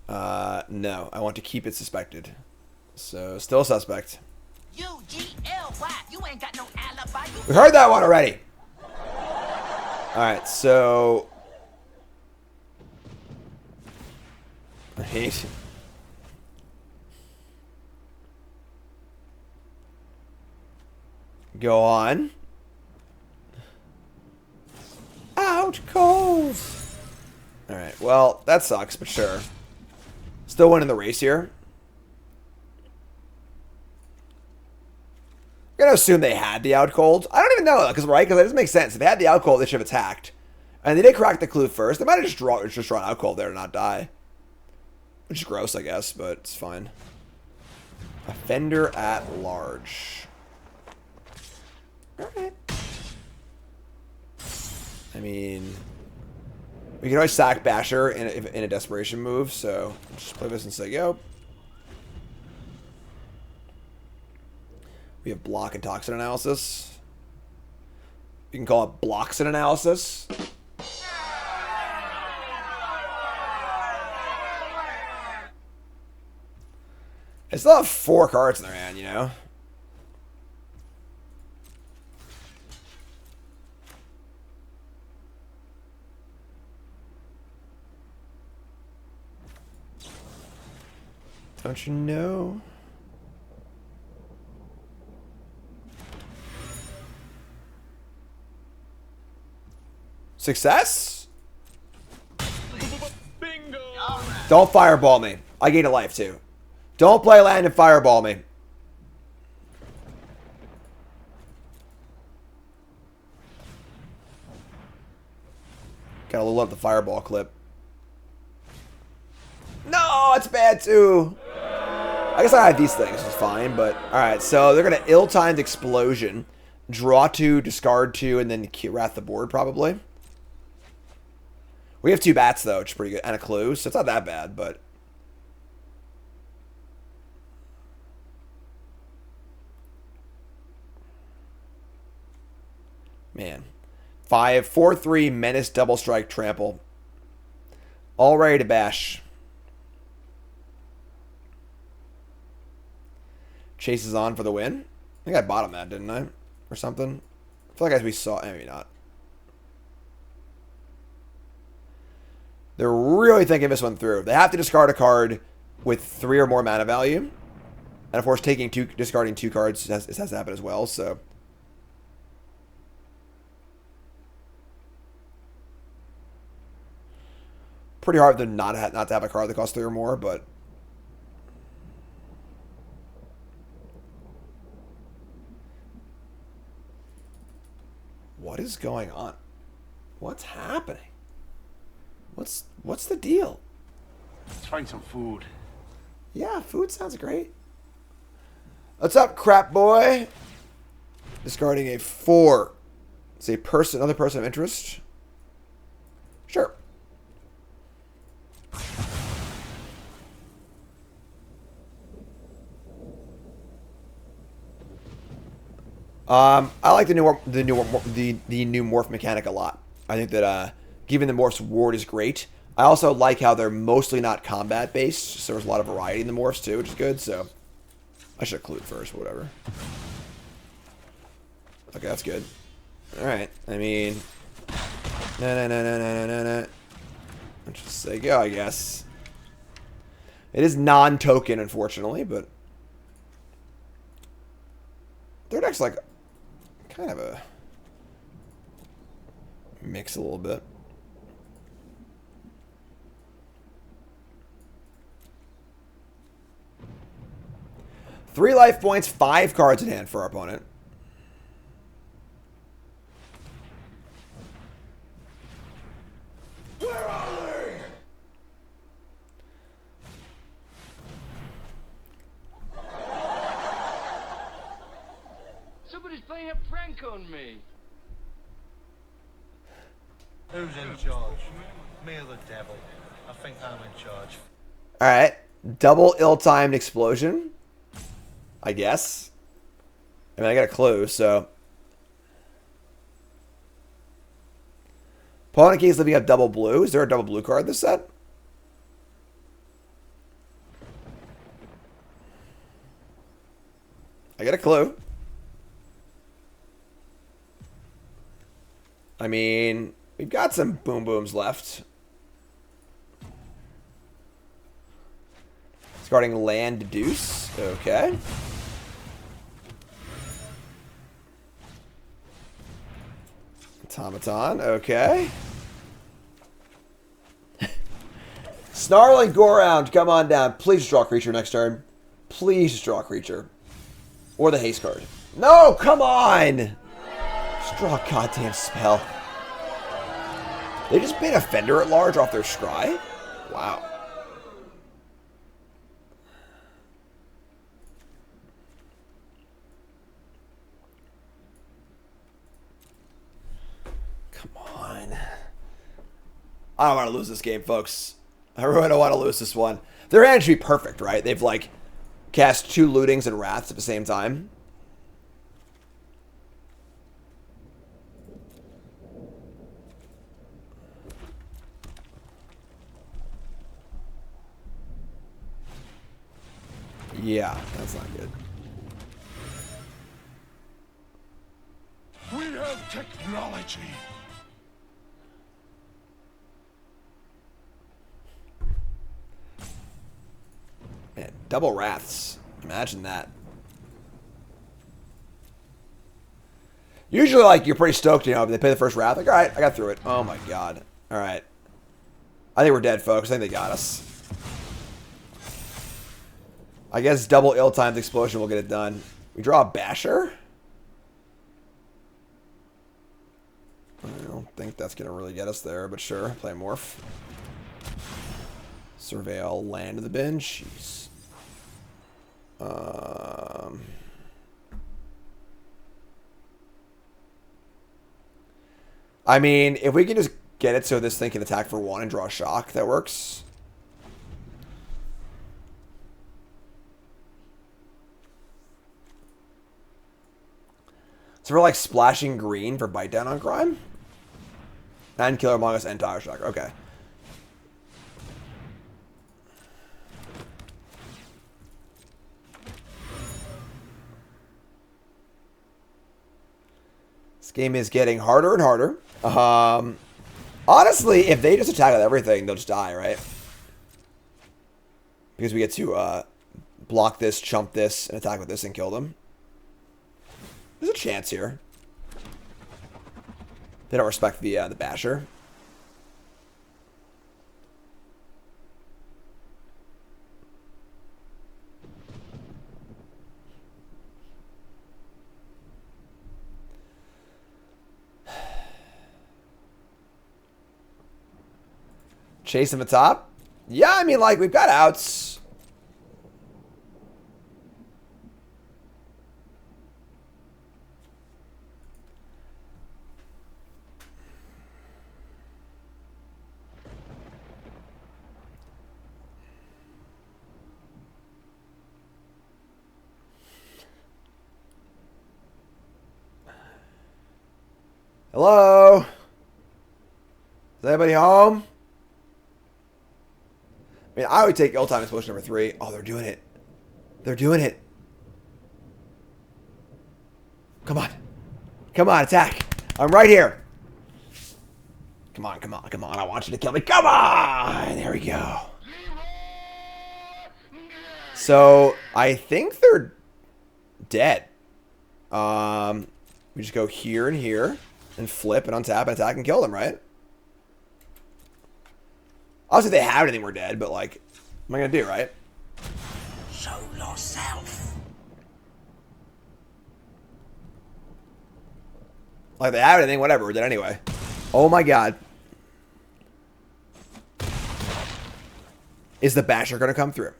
No, I want to keep it suspected. So, still a suspect. U-G-L-Y. You ain't got no alibi. We heard that one already. Alright, so. I hate. Go on. Out cold. Alright, well, that sucks, but sure. Still winning the race here. I'm gonna assume they had the out cold. I don't even know, because right, because it doesn't make sense. If they had the out cold, they should have attacked, and they did crack the Clue first. They might have just drawn out cold there and not die, which is gross, I guess, but it's fine. Offender at large. All right. I mean, we can always sack Basher in a desperation move, so just play this and say go. We have block and toxin analysis. You can call it bloxin analysis. They still have 4 cards in their hand, you know? Don't you know? Success? Bingo! Don't fireball me. I gain a life too. Don't play land and fireball me. Gotta love the fireball clip. No, it's bad too. I guess I have these things, it's fine, but alright, so they're gonna ill-timed explosion, draw 2, discard 2, and then Wrath the board probably. We have 2 bats, though, which is pretty good. And a clue, so it's not that bad, but... Man. 5, 4, 3, Menace, Double Strike, Trample. All ready to bash. Chase is on for the win. I think I bottomed that, didn't I? Or something. I feel like as we saw... Maybe not. They're really thinking this one through. They have to discard a card with 3 or more mana value. And of course, discarding 2 cards has to happen as well, so... Pretty hard to not to have a card that costs 3 or more, but... What is going on? What's happening? What's the deal? Let's find some food. Yeah, food sounds great. What's up, crap boy? Discarding a 4. It's a person, another person of interest. Sure. I like the new morph mechanic a lot. I think that giving the morphs ward is great. I also like how they're mostly not combat based, so there's a lot of variety in the morphs too, which is good. So I should have clued first, but whatever. Okay, that's good. All right. I mean, no. Let's just say go, I guess. It is non-token, unfortunately, but their deck's like kind of a mix a little bit. Three life points, 5 cards in hand for our opponent. Where are they? Somebody's playing a prank on me. Who's in charge? Me or the devil? I think I'm in charge. Alright. Double ill-timed explosion. I guess. I mean, I got a clue, so. Opponent keeps living up double blue. Is there a double blue card in this set? I got a clue. I mean, we've got some boom booms left. Discarding land deuce. Okay. Automaton. Okay. Snarling Gorehound, come on down. Please just draw a creature next turn. Please just draw a creature. Or the haste card. No, come on! Just draw a goddamn spell. They just made a Fender at large off their scry? Wow. Come on. I don't want to lose this game, folks. I really don't want to lose this one. Their hand should be perfect, right? They've, like, cast 2 lootings and wraths at the same time. Yeah, that's not good. We have technology. Man, double wraths. Imagine that. Usually, like, you're pretty stoked, you know, if they pay the first wrath. Like, all right, I got through it. Oh, my God. All right. I think we're dead, folks. I think they got us. I guess double ill-timed explosion will get it done. We draw a basher? I don't think that's going to really get us there, but sure. Play morph. Surveil land of the bin. Jeez. I mean, if we can just get it so this thing can attack for 1 and draw a shock. That works. So we're like splashing green for bite down on crime? And killer among us and tire shock. Okay. This game is getting harder and harder. Honestly, if they just attack with everything, they'll just die, right? Because we get to block this, chump this, and attack with this and kill them. There's a chance here. They don't respect the basher. Chase him at top? Yeah, I mean, like, we've got outs. Hello? Is anybody home? I mean, I would take ill-time explosion number 3. Oh, they're doing it. They're doing it. Come on. Come on, attack. I'm right here. Come on, come on, come on. I want you to kill me. Come on. There we go. So, I think they're dead. We just go here and here and flip and untap and attack and kill them, right? Obviously, if they have anything, we're dead, but, like, what am I going to do, right? Show yourself. Like, if they have anything, whatever, we're dead anyway. Oh, my God. Is the basher going to come through?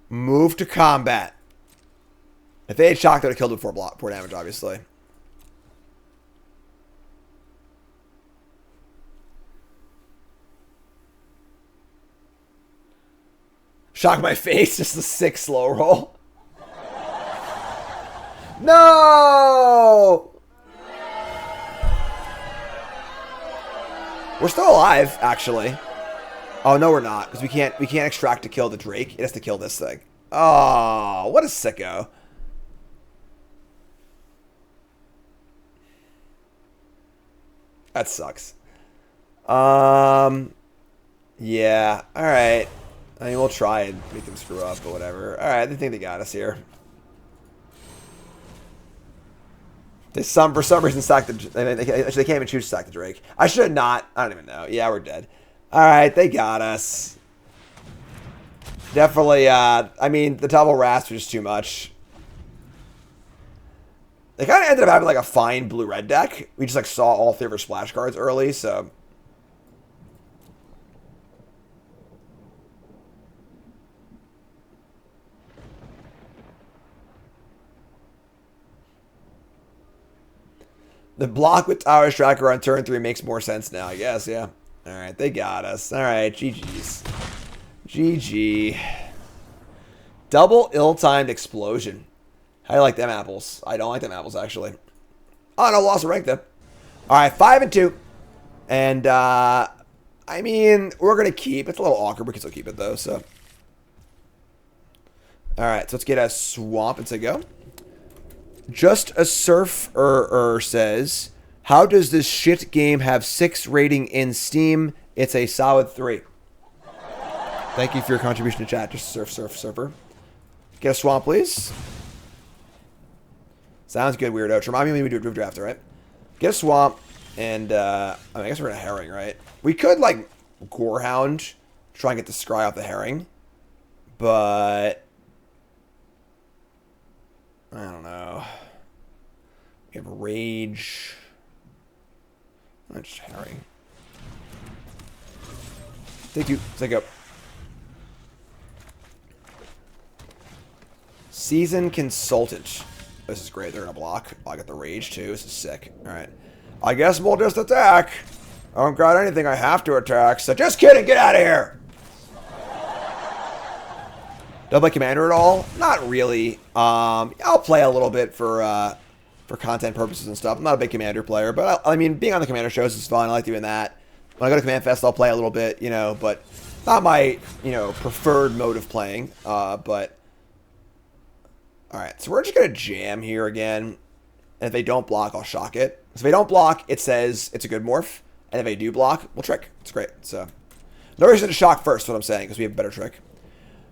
Move to combat. If they had shocked, they would have killed him before damage, obviously. Shock my face, just the 6 slow roll. No! We're still alive, actually. Oh, no, we're not, because we can't extract to kill the Drake. It has to kill this thing. Oh, what a sicko. That sucks. Yeah, alright. I mean, we'll try and make them screw up, but whatever. Alright, they think they got us here. For some reason stack the... They can't even choose to stack the Drake. I should not. I don't even know. Yeah, we're dead. Alright, they got us. Definitely, I mean, the double rasp was just too much. They kind of ended up having, like, a fine blue-red deck. We just, like, saw all 3 of our splash cards early, so... The block with Tower Striker on turn 3 makes more sense now, I guess, yeah. Alright, they got us. Alright, GG's. GG. Double ill-timed explosion. How do you like them apples? I don't like them apples, actually. Oh, no, lost a rank, though. Alright, 5-2. And, I mean, we're going to keep. It's a little awkward. We can still keep it, though, so. Alright, so let's get a swamp and say go. Just a surfer says, how does this shit game have 6 rating in Steam? It's a solid 3. Thank you for your contribution to chat. Just surfer. Get a swamp, please. Sounds good, weirdo. Remind me when we do a draft, all right? Get a swamp, and I guess we're in a herring, right? We could, like, Gorehound, try and get the scry off the herring, but I don't know. We have rage. Not just herring. Thank you. Take up. Seasoned Consultant. This is great. They're going to block. Oh, I got the Rage, too. This is sick. All right. I guess we'll just attack. I don't got anything I have to attack, so just kidding. Get out of here. Do I play Commander at all? Not really. I'll play a little bit for content purposes and stuff. I'm not a big Commander player, but I mean, being on the Commander shows is fun. I like doing that. When I go to Command Fest, I'll play a little bit, you know, but not my, you know, preferred mode of playing. But all right, so we're just gonna jam here again. And if they don't block, I'll shock it. So if they don't block, it says it's a good morph. And if they do block, we'll trick. It's great. So no reason to shock first, what I'm saying, because we have a better trick.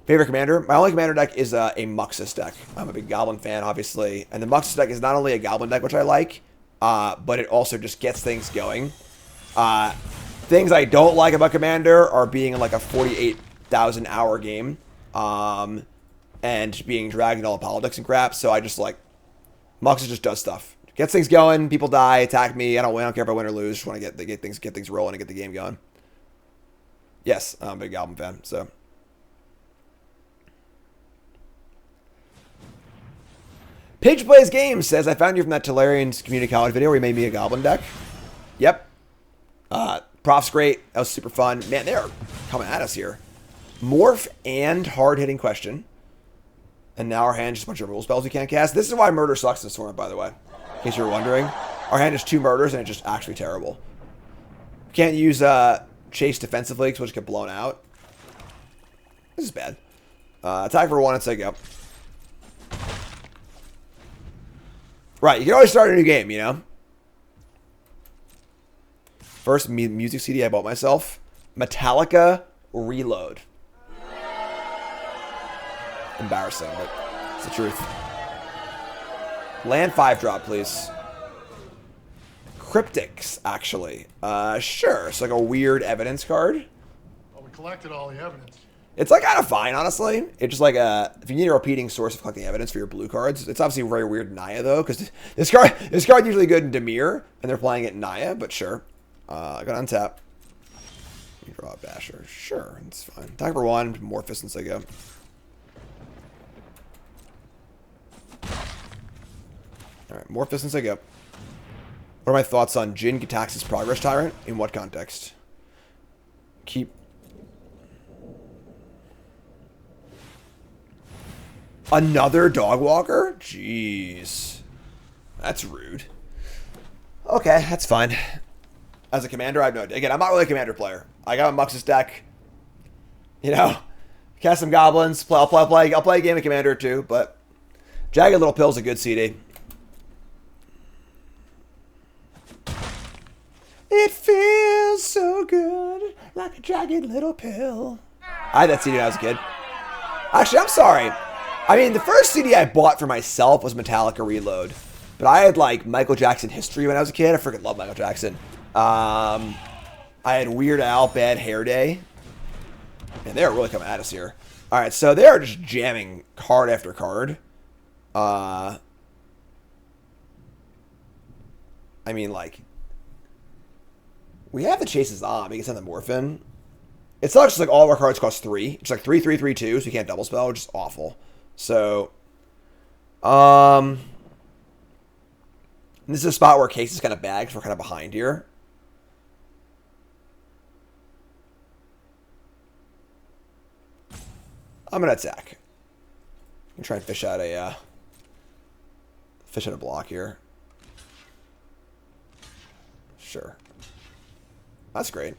Favorite commander? My only commander deck is a Muxus deck. I'm a big Goblin fan, obviously. And the Muxus deck is not only a Goblin deck, which I like, but it also just gets things going. Things I don't like about Commander are being in like a 48,000 hour game. And being dragged into all the politics and crap. So I just like, Muxus just does stuff. Gets things going, people die, attack me. I don't care if I win or lose. Just want to get things rolling and get the game going. Yes, I'm a big Goblin fan, so. Pidge Plays Games says, I found you from that Tolarian's community college video where you made me a Goblin deck. Yep. Prof's great. That was super fun. Man, they are coming at us here. Morph and hard-hitting question. And now our hand just a bunch of rule spells we can't cast. This is why Murder sucks this tournament, by the way. In case you were wondering. Our hand is 2 murders and it's just actually terrible. Can't use Chase defensively because we'll just get blown out. This is bad. Attack for 1 and say go. Right, you can always start a new game, you know? First music CD I bought myself. Metallica Reload. Embarrassing, but it's the truth. Land 5 drop, please. Cryptics, actually. Sure. It's like a weird evidence card. Well, we collected all the evidence. It's like kind of fine, honestly. It's just like if you need a repeating source of collecting evidence for your blue cards. It's obviously very weird in Naya though, because this card usually good in Dimir, and they're playing it in Naya. But sure, I got untap. You draw a Basher. Sure, it's fine. Attack for 1, Morphus and say go. All right, Morphus and say go. What are my thoughts on Jin Gitaxi's Progress Tyrant? In what context? Keep. Another dog walker? Jeez. That's rude. Okay, that's fine. As a commander, I have no idea. Again, I'm not really a commander player. I got a Muxus deck. You know, cast some goblins. I'll play a game of commander or 2, but Jagged Little Pill's a good CD. It feels so good, like a jagged little pill. I had that CD when I was a kid. Actually, I'm sorry. I mean, the first CD I bought for myself was Metallica Reload. But I had, like, Michael Jackson History when I was a kid. I freaking love Michael Jackson. I had Weird Al, Bad Hair Day. And they're really coming at us here. Alright, so they're just jamming card after card. I mean, like, we have the Chases on. We can send the Morphin. It's not just like all of our cards cost 3. It's like 3, 3, 3, 2, so you can't double spell, which is awful. So, this is a spot where Case is kind of bad because we're kind of behind here. I'm gonna attack. I'm try and fish out a block here. Sure. That's great.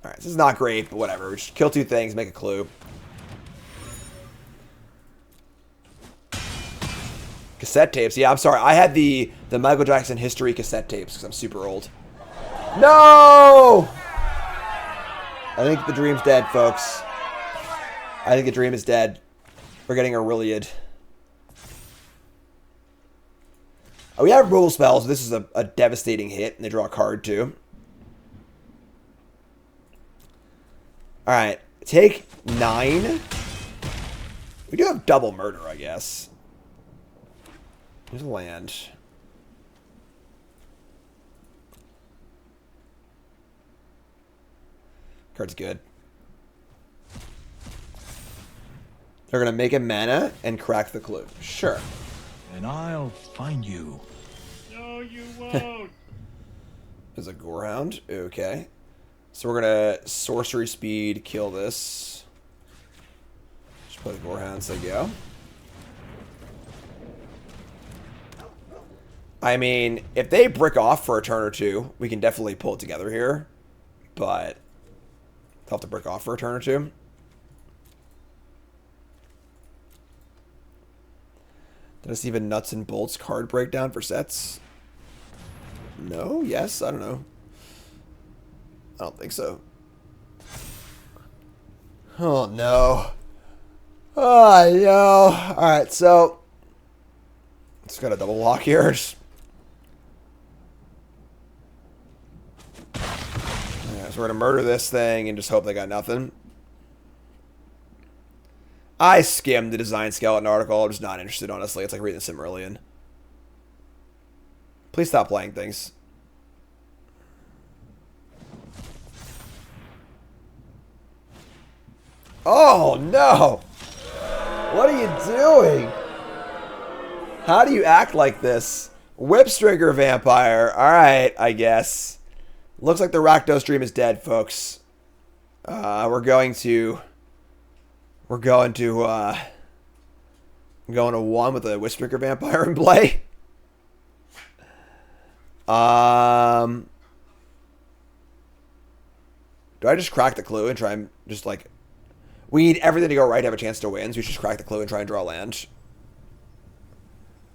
Alright, this is not great, but whatever. We just kill 2 things, make a clue. Cassette tapes. Yeah, I'm sorry. I had the Michael Jackson History cassette tapes because I'm super old. No! I think the dream's dead, folks. I think the dream is dead. We're getting Aureliad. Oh, we have rule spells. This is a devastating hit, and they draw a card too. Alright, take 9. We do have double murder, I guess. Here's a land. Card's good. They're going to make a mana and crack the clue. Sure. And I'll find you. No, you won't. There's a Gorehound. Okay. So we're going to sorcery speed kill this. Just play the Gorehound so go. I mean, if they brick off for a turn or two, we can definitely pull it together here. But they'll have to brick off for a turn or two. Did I see even Nuts and Bolts card breakdown for sets? No? Yes? I don't know. I don't think so. Oh, no. Oh, no. Alright, so just got a double lock here. So we're going to murder this thing and just hope they got nothing. I skimmed the Design Skeleton article. I'm just not interested, honestly. It's like reading the Silmarillion. Please stop playing things. Oh, no! What are you doing? How do you act like this? Whipstringer Vampire. Alright, I guess. Looks like the Rakdos Dream is dead, folks. We're going to going to 1 with a Whipstringer Vampire in play. Do I just crack the clue and try and just like... We need everything to go right to have a chance to win, so we should just crack the clue and try and draw land.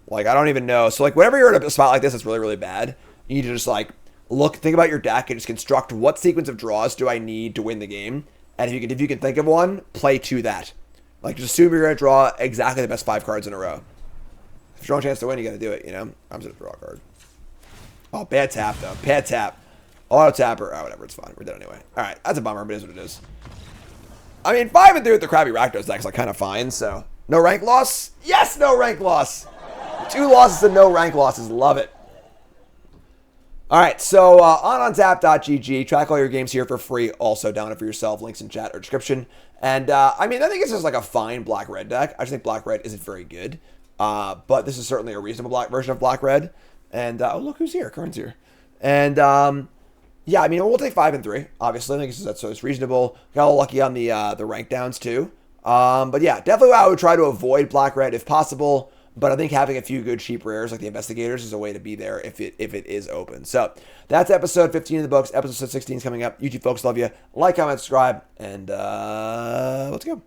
Like, I don't even know. So, like, whenever you're in a spot like this that's really, really bad, you need to just, like, think about your deck and just construct what sequence of draws do I need to win the game. And if you can think of one, play to that. Like, just assume you're going to draw exactly the best 5 cards in a row. If you don't have a chance to win, you got to do it, you know? I'm just going to draw a card. Oh, bad tap, though. Bad tap. Auto tapper. Oh, whatever. It's fine. We're dead anyway. All right. That's a bummer, but it is what it is. I mean, 5 and 3 with the crappy Rakdos deck's like kind of fine, so. No rank loss? Yes, no rank loss. 2 losses and no rank losses. Love it. All right, so on untap.gg, track all your games here for free. Also, down it for yourself. Links in chat or description. And, I mean, I think it's just like a fine black-red deck. I just think black-red isn't very good. But this is certainly a reasonable version of black-red. And, oh, look who's here. Kern's here. And, yeah, I mean, we'll take 5 and 3. Obviously, I think it's reasonable. Got a little lucky on the rank downs, too. But, yeah, definitely I would try to avoid black-red if possible. But I think having a few good cheap rares like the Investigators is a way to be there if it is open. So that's episode 15 of the books. Episode 16 is coming up. YouTube folks, love you. Like, comment, subscribe, and let's go.